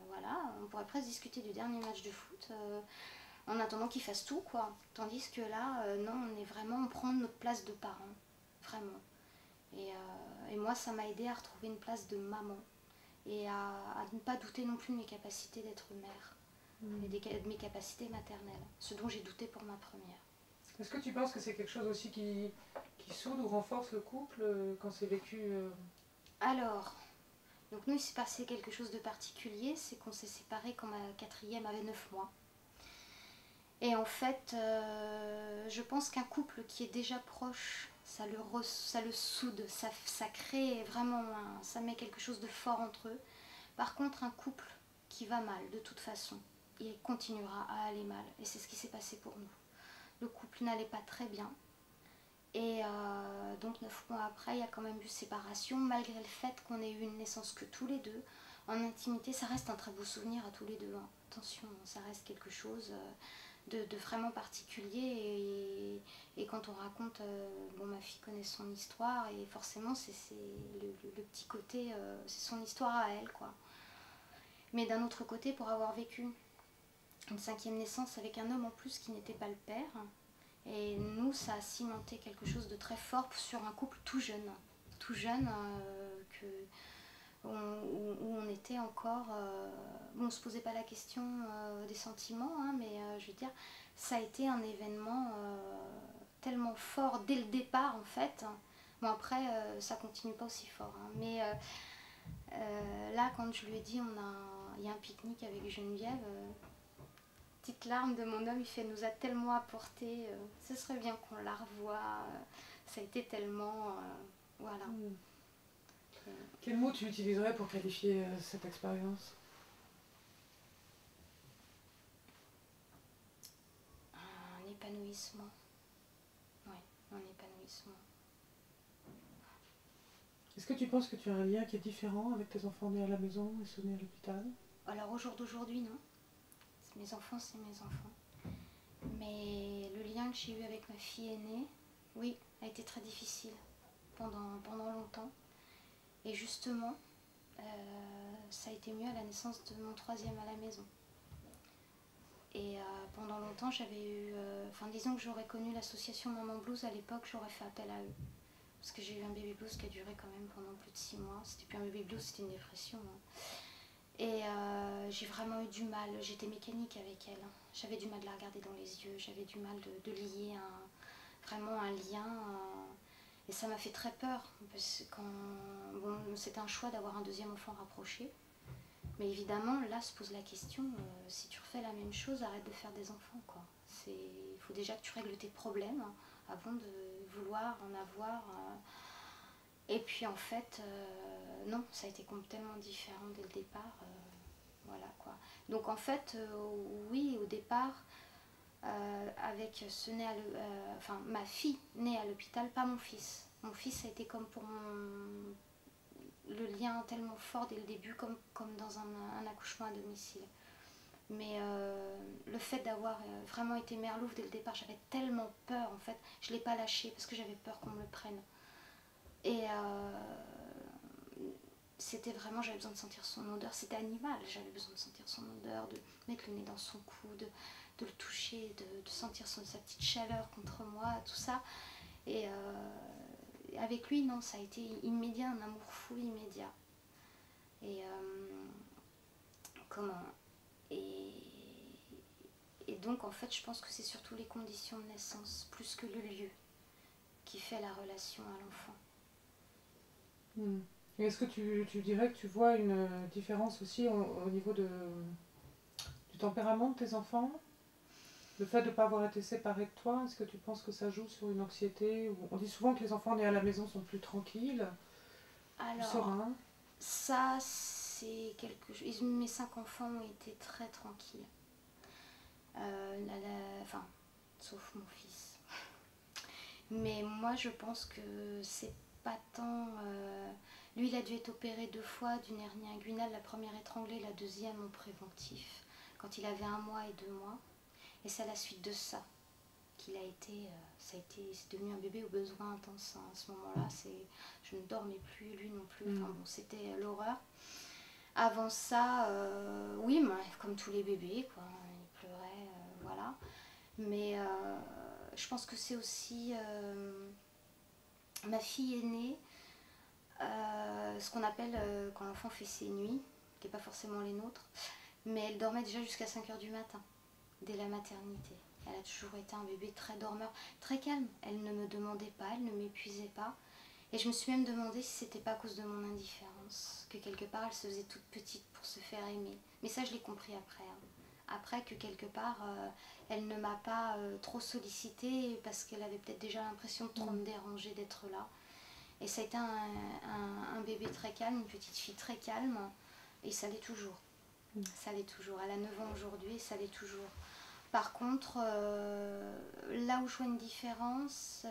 voilà, on pourrait presque discuter du dernier match de foot. En attendant qu'ils fassent tout, quoi. Tandis que là, non, on prend notre place de parent, vraiment. Et moi, ça m'a aidé à retrouver une place de maman et à ne pas douter non plus de mes capacités d'être mère et de mes capacités maternelles, ce dont j'ai douté pour ma première. Est-ce que tu penses que c'est quelque chose aussi qui soude ou renforce le couple quand c'est vécu Alors, donc nous, il s'est passé quelque chose de particulier, c'est qu'on s'est séparés quand ma quatrième avait 9 mois. Et en fait, je pense qu'un couple qui est déjà proche, ça le soude, ça crée vraiment, ça met quelque chose de fort entre eux. Par contre, un couple qui va mal, de toute façon, il continuera à aller mal. Et c'est ce qui s'est passé pour nous. Le couple n'allait pas très bien. Et donc 9 mois après, il y a quand même eu séparation, malgré le fait qu'on ait eu une naissance que tous les deux. En intimité, ça reste un très beau souvenir à tous les deux. Hein. Attention, ça reste quelque chose... de vraiment particulier et quand on raconte, bon, ma fille connaît son histoire et forcément c'est le petit côté, c'est son histoire à elle, quoi. Mais d'un autre côté, pour avoir vécu une 5e naissance avec un homme en plus qui n'était pas le père, et nous ça a cimenté quelque chose de très fort sur un couple tout jeune où on était encore... on ne se posait pas la question des sentiments, hein, mais je veux dire, ça a été un événement tellement fort dès le départ, en fait. Bon, après, ça continue pas aussi fort. Hein, mais là, quand je lui ai dit, il y a un pique-nique avec Geneviève, petite larme de mon homme, il fait, nous a tellement apporté, ce serait bien qu'on la revoie. Ça a été tellement... voilà. Quel mot tu utiliserais pour qualifier cette expérience? Un épanouissement. Oui, un épanouissement. Est-ce que tu penses que tu as un lien qui est différent avec tes enfants nés à la maison et ceux nés à l'hôpital? Alors au jour d'aujourd'hui, non. Mes enfants, c'est mes enfants. Mais le lien que j'ai eu avec ma fille aînée, oui, a été très difficile pendant longtemps. Et justement, ça a été mieux à la naissance de mon troisième à la maison. Et pendant longtemps, j'avais eu... disons que j'aurais connu l'association Maman Blues à l'époque, j'aurais fait appel à eux. Parce que j'ai eu un baby blues qui a duré quand même pendant plus de 6 mois. C'était plus un baby blues, c'était une dépression. Hein. Et j'ai vraiment eu du mal, j'étais mécanique avec elle. J'avais du mal de la regarder dans les yeux, j'avais du mal de lier vraiment un lien. Et ça m'a fait très peur, parce que c'était un choix d'avoir un deuxième enfant rapproché. Mais évidemment, là se pose la question, si tu refais la même chose, arrête de faire des enfants, quoi. Il faut déjà que tu règles tes problèmes avant de vouloir en avoir. Et puis en fait, non, ça a été complètement différent dès le départ. Voilà, quoi. Donc en fait, oui, au départ, avec ma fille née à l'hôpital, pas mon fils. Mon fils a été comme pour le lien tellement fort dès le début, comme dans un accouchement à domicile. Mais le fait d'avoir vraiment été mère louve dès le départ, j'avais tellement peur en fait, je ne l'ai pas lâché parce que j'avais peur qu'on me le prenne. Et c'était vraiment, j'avais besoin de sentir son odeur, c'était animal, j'avais besoin de sentir son odeur, de mettre le nez dans son cou, de le toucher, de sentir sa petite chaleur contre moi, tout ça. Et avec lui, non, ça a été immédiat, un amour fou immédiat. Et et donc en fait, je pense que c'est surtout les conditions de naissance, plus que le lieu, qui fait la relation à l'enfant. Et est-ce que tu dirais que tu vois une différence aussi au niveau du tempérament de tes enfants? Le fait de ne pas avoir été séparé de toi, est-ce que tu penses que ça joue sur une anxiété? On dit souvent que les enfants nés à la maison sont plus tranquilles, plus sereins. Ça, c'est quelque chose. Mes 5 enfants ont été très tranquilles. Sauf mon fils. Mais moi, je pense que c'est pas tant... Lui, il a dû être opéré 2 fois d'une hernie inguinale, la première étranglée, la deuxième en préventif, quand il avait 1 mois et 2 mois. Et c'est à la suite de ça qu'il a été... c'est devenu un bébé aux besoins intenses. Hein. À ce moment-là, je ne dormais plus, lui non plus. Enfin bon, c'était l'horreur. Avant ça, oui, comme tous les bébés, quoi. Il pleurait, voilà. Mais je pense que c'est aussi... ma fille est née, ce qu'on appelle quand l'enfant fait ses nuits, qui n'est pas forcément les nôtres, mais elle dormait déjà jusqu'à 5h du matin, dès la maternité. Elle a toujours été un bébé très dormeur, très calme. Elle ne me demandait pas, elle ne m'épuisait pas. Et je me suis même demandé si c'était pas à cause de mon indifférence, que quelque part elle se faisait toute petite pour se faire aimer. Mais ça, je l'ai compris après. Hein. Après que quelque part, elle ne m'a pas trop sollicitée parce qu'elle avait peut-être déjà l'impression de trop me déranger d'être là. Et ça a été un bébé très calme, une petite fille très calme, et ça l'est toujours. Ça l'est toujours. Elle a 9 ans aujourd'hui et ça l'est toujours. Par contre, là où je vois une différence,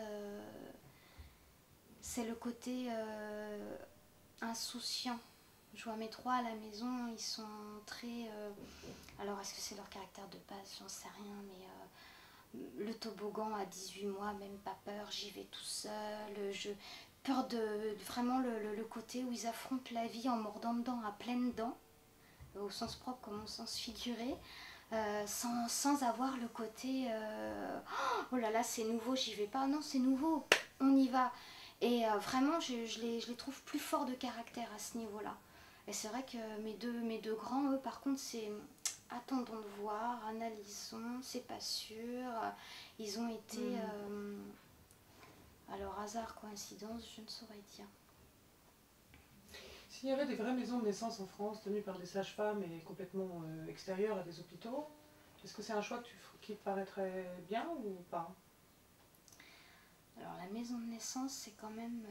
c'est le côté insouciant. Je vois mes 3 à la maison, ils sont très... alors, est-ce que c'est leur caractère de base? J'en sais rien, mais le toboggan à 18 mois, même pas peur, j'y vais tout seul. Peur de vraiment le côté où ils affrontent la vie en mordant dedans à pleines dents, au sens propre comme au sens figuré. Sans avoir le côté oh là là c'est nouveau, j'y vais pas, non c'est nouveau, on y va. Et vraiment je les trouve plus forts de caractère à ce niveau là. Et c'est vrai que mes deux grands, eux par contre, c'est attendons de voir, analysons, c'est pas sûr. Ils ont été alors hasard, coïncidence, je ne saurais dire. S'il y avait des vraies maisons de naissance en France tenues par des sages-femmes et complètement extérieures à des hôpitaux, est-ce que c'est un choix qui te paraîtrait bien ou pas? Alors la maison de naissance, c'est quand même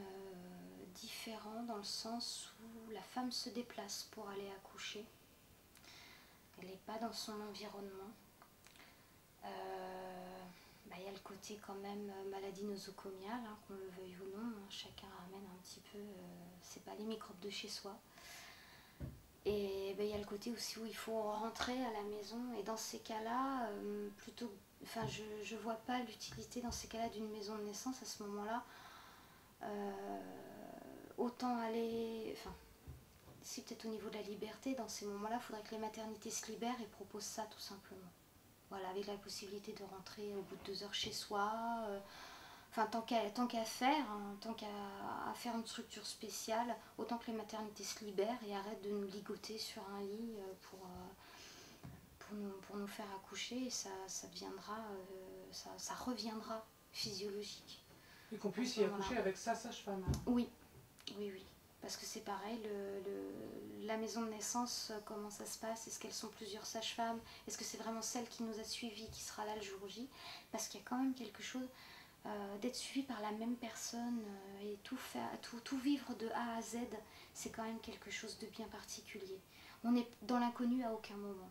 différent dans le sens où la femme se déplace pour aller accoucher. Elle n'est pas dans son environnement. Il y a le côté quand même maladie nosocomiale, hein, qu'on le veuille ou non, hein, chacun ramène un petit peu, c'est pas les microbes de chez soi. Et il y a le côté aussi où il faut rentrer à la maison, et dans ces cas-là, je vois pas l'utilité dans ces cas-là d'une maison de naissance à ce moment-là. Autant aller, si peut-être au niveau de la liberté, dans ces moments-là, il faudrait que les maternités se libèrent et proposent ça tout simplement. Voilà, avec la possibilité de rentrer au bout de 2 heures chez soi. Enfin, tant qu'à faire, hein, tant qu'à faire une structure spéciale, autant que les maternités se libèrent et arrêtent de nous ligoter sur un lit pour nous faire accoucher. Et ça deviendra, ça reviendra physiologique. Et qu'on puisse y accoucher avec sa sage-femme. Oui, oui, oui. Parce que c'est pareil, la maison de naissance, comment ça se passe? Est-ce qu'elles sont plusieurs sages-femmes? Est-ce que c'est vraiment celle qui nous a suivis qui sera là le jour J? Parce qu'il y a quand même quelque chose d'être suivi par la même personne et tout vivre de A à Z, c'est quand même quelque chose de bien particulier. On est dans l'inconnu à aucun moment.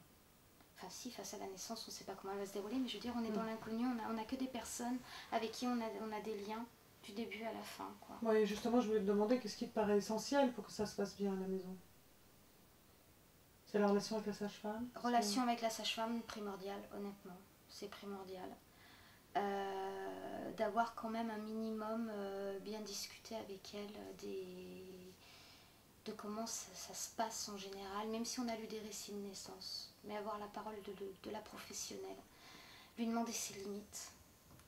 Enfin si, face à la naissance, on ne sait pas comment elle va se dérouler, mais je veux dire, on est dans l'inconnu, on n'a que des personnes avec qui on a des liens du début à la fin, quoi. Oui, justement, je voulais te demander qu'est-ce qui te paraît essentiel pour que ça se passe bien à la maison. C'est la relation avec la sage-femme? Relation avec la sage-femme, primordiale, honnêtement. C'est primordial. D'avoir quand même un minimum bien discuté avec elle de comment ça se passe en général, même si on a lu des récits de naissance. Mais avoir la parole de la professionnelle. Lui demander ses limites.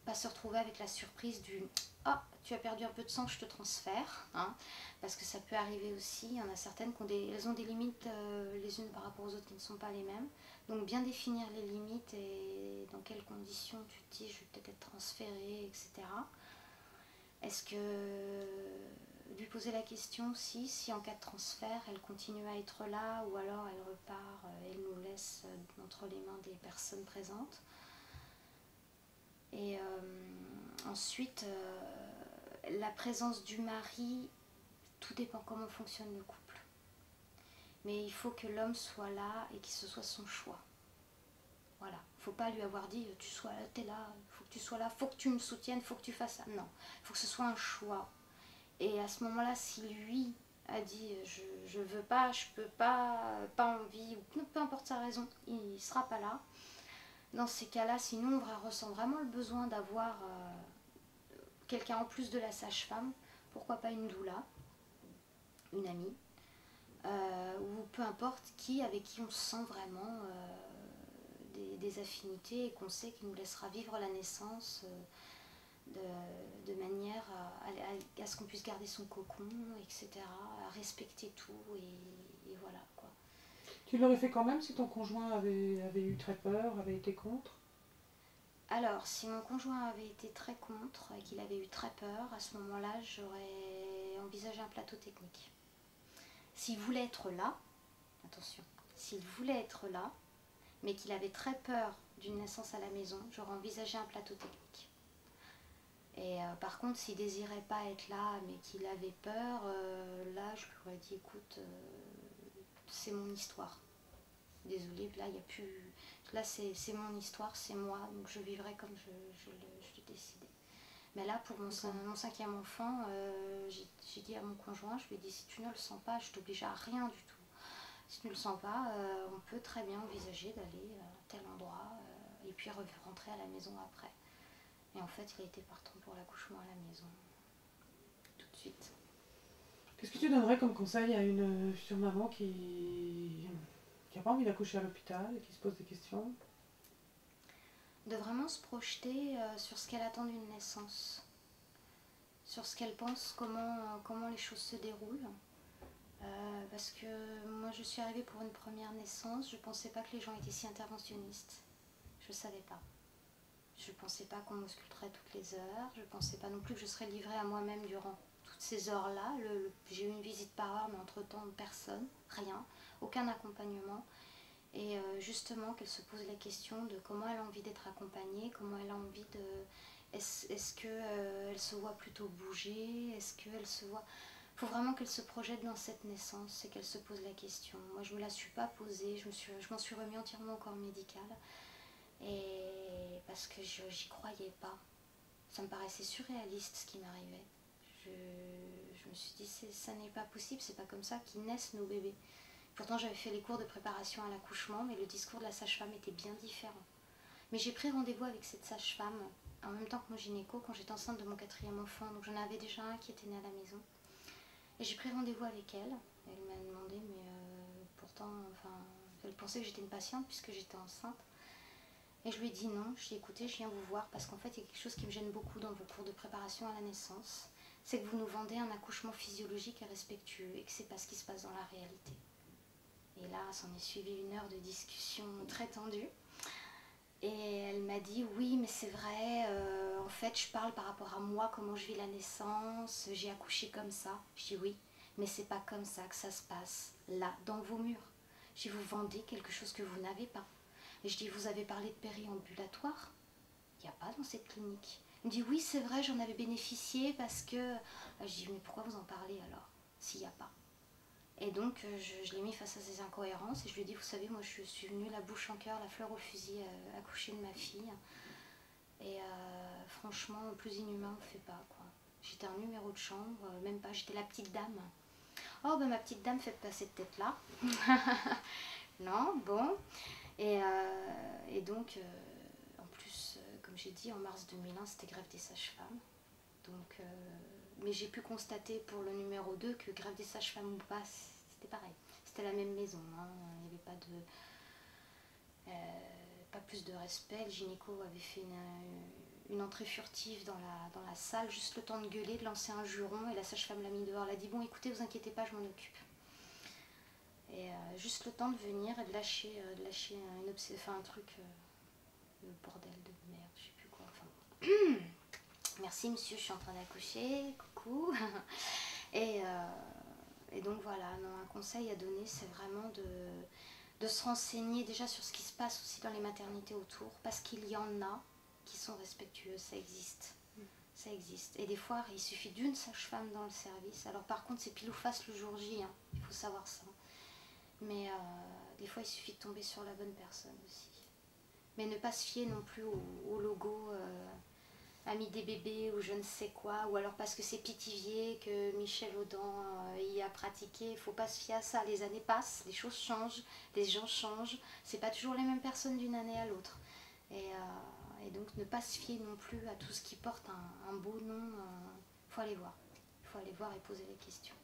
Pas se retrouver avec la surprise du « Ah, tu as perdu un peu de sang, je te transfère hein ». Parce que ça peut arriver aussi, il y en a certaines qui ont des limites les unes par rapport aux autres qui ne sont pas les mêmes. Donc bien définir les limites et dans quelles conditions tu te dis je vais peut-être être transférée, etc. Est-ce que lui poser la question si en cas de transfert elle continue à être là ou alors elle repart, elle nous laisse entre les mains des personnes présentes. Et ensuite, la présence du mari, tout dépend comment fonctionne le couple. Mais il faut que l'homme soit là et que ce soit son choix. Voilà. Il ne faut pas lui avoir dit t'es là, il faut que tu sois là, il faut que tu me soutiennes, il faut que tu fasses ça. Non, il faut que ce soit un choix. Et à ce moment-là, si lui a dit je veux pas, je peux pas, pas envie, ou peu importe sa raison, il ne sera pas là. Dans ces cas-là, si nous on ressent vraiment le besoin d'avoir quelqu'un en plus de la sage-femme, pourquoi pas une doula, une amie, ou peu importe qui, avec qui on sent vraiment des affinités et qu'on sait qu'il nous laissera vivre la naissance de manière à ce qu'on puisse garder son cocon, etc., à respecter tout, et voilà quoi. Tu l'aurais fait quand même si ton conjoint avait eu très peur, avait été contre? Alors, si mon conjoint avait été très contre et qu'il avait eu très peur, à ce moment-là, j'aurais envisagé un plateau technique. S'il voulait être là, attention, s'il voulait être là, mais qu'il avait très peur d'une naissance à la maison, j'aurais envisagé un plateau technique. Et par contre, s'il désirait pas être là, mais qu'il avait peur, là, je lui aurais dit, écoute, c'est mon histoire. Désolée, là, il n'y a plus... Là, c'est mon histoire, c'est moi, donc je vivrai comme je l'ai décidé. Mais là, pour mon 5e enfant, j'ai dit à mon conjoint, je lui ai dit, si tu ne le sens pas, je t'oblige à rien du tout. Si tu ne le sens pas, on peut très bien envisager d'aller à tel endroit et puis rentrer à la maison après. Et en fait, il a été partant pour l'accouchement à la maison, tout de suite. Qu'est-ce que tu donnerais comme conseil à une future maman qui n'a pas envie d'accoucher à l'hôpital et qui se pose des questions? De vraiment se projeter sur ce qu'elle attend d'une naissance, sur ce qu'elle pense, comment les choses se déroulent. Parce que moi je suis arrivée pour une première naissance, je ne pensais pas que les gens étaient si interventionnistes. Je ne savais pas. Je ne pensais pas qu'on m'ausculterait toutes les heures, je ne pensais pas non plus que je serais livrée à moi-même durant toutes ces heures-là. J'ai eu une visite par heure, mais entre-temps personne, rien, aucun accompagnement. Et justement qu'elle se pose la question de comment elle a envie d'être accompagnée, comment elle a envie de... Est-ce qu'elle se voit plutôt bouger? Est-ce qu'elle se voit... Il faut vraiment qu'elle se projette dans cette naissance et qu'elle se pose la question. Moi je ne me la suis pas posée, je m'en suis remis entièrement au corps médical. Et parce que j'y croyais pas. Ça me paraissait surréaliste ce qui m'arrivait. Je me suis dit ça n'est pas possible, c'est pas comme ça qu'ils naissent nos bébés. Pourtant j'avais fait les cours de préparation à l'accouchement, mais le discours de la sage-femme était bien différent. Mais j'ai pris rendez-vous avec cette sage-femme en même temps que mon gynéco quand j'étais enceinte de mon 4e enfant. Donc j'en avais déjà un qui était né à la maison. Et j'ai pris rendez-vous avec elle. Elle m'a demandé, mais pourtant, enfin, elle pensait que j'étais une patiente puisque j'étais enceinte. Et je lui ai dit non, je lui ai dit écoutez, je viens vous voir parce qu'en fait, il y a quelque chose qui me gêne beaucoup dans vos cours de préparation à la naissance. C'est que vous nous vendez un accouchement physiologique et respectueux et que c'est pas ce qui se passe dans la réalité. Et là, s'en est suivi une heure de discussion très tendue. Et elle m'a dit oui, mais c'est vrai, en fait, je parle par rapport à moi, comment je vis la naissance, j'ai accouché comme ça. Je dis oui, mais c'est pas comme ça que ça se passe, là, dans vos murs. Je dis vous vendez quelque chose que vous n'avez pas. Et je dis vous avez parlé de périambulatoire? Il n'y a pas dans cette clinique. Il me dit oui, c'est vrai, j'en avais bénéficié parce que... Je dis mais pourquoi vous en parlez alors, s'il n'y a pas? Et donc je l'ai mis face à ces incohérences et je lui ai dit vous savez, moi je suis venue la bouche en cœur, la fleur au fusil, accoucher de ma fille. Et franchement, plus inhumain on ne fait pas quoi. J'étais un numéro de chambre, même pas, j'étais la petite dame. Oh ben ma petite dame, faites pas cette tête là. Non, bon. Et donc, en plus, comme j'ai dit, en mars 2001, c'était grève des sages-femmes. Donc, mais j'ai pu constater pour le numéro 2 que grève des sages-femmes ou pas, c'était pareil. C'était la même maison, hein. Il n'y avait pas de... pas plus de respect. Le gynéco avait fait une entrée furtive dans la salle, juste le temps de gueuler, de lancer un juron, et la sage-femme l'a mis dehors. Elle a dit bon écoutez, vous inquiétez pas, je m'en occupe. Et juste le temps de venir et de lâcher un truc, le bordel de merde, je sais plus quoi. Enfin, merci monsieur, je suis en train d'accoucher, coucou. Et donc voilà, non, un conseil à donner, c'est vraiment de se renseigner déjà sur ce qui se passe aussi dans les maternités autour, parce qu'il y en a qui sont respectueuses, ça existe. Ça existe. Et des fois, il suffit d'une sage-femme dans le service. Alors par contre, c'est pile ou face le jour J, hein. Il faut savoir ça. Mais des fois, il suffit de tomber sur la bonne personne aussi. Mais ne pas se fier non plus au logo Ami des bébés ou je ne sais quoi, ou alors parce que c'est Pithiviers que Michel Audin y a pratiqué. Il ne faut pas se fier à ça. Les années passent, les choses changent, les gens changent. C'est pas toujours les mêmes personnes d'une année à l'autre. Et donc ne pas se fier non plus à tout ce qui porte un beau nom. Il faut aller voir. Il faut aller voir et poser les questions.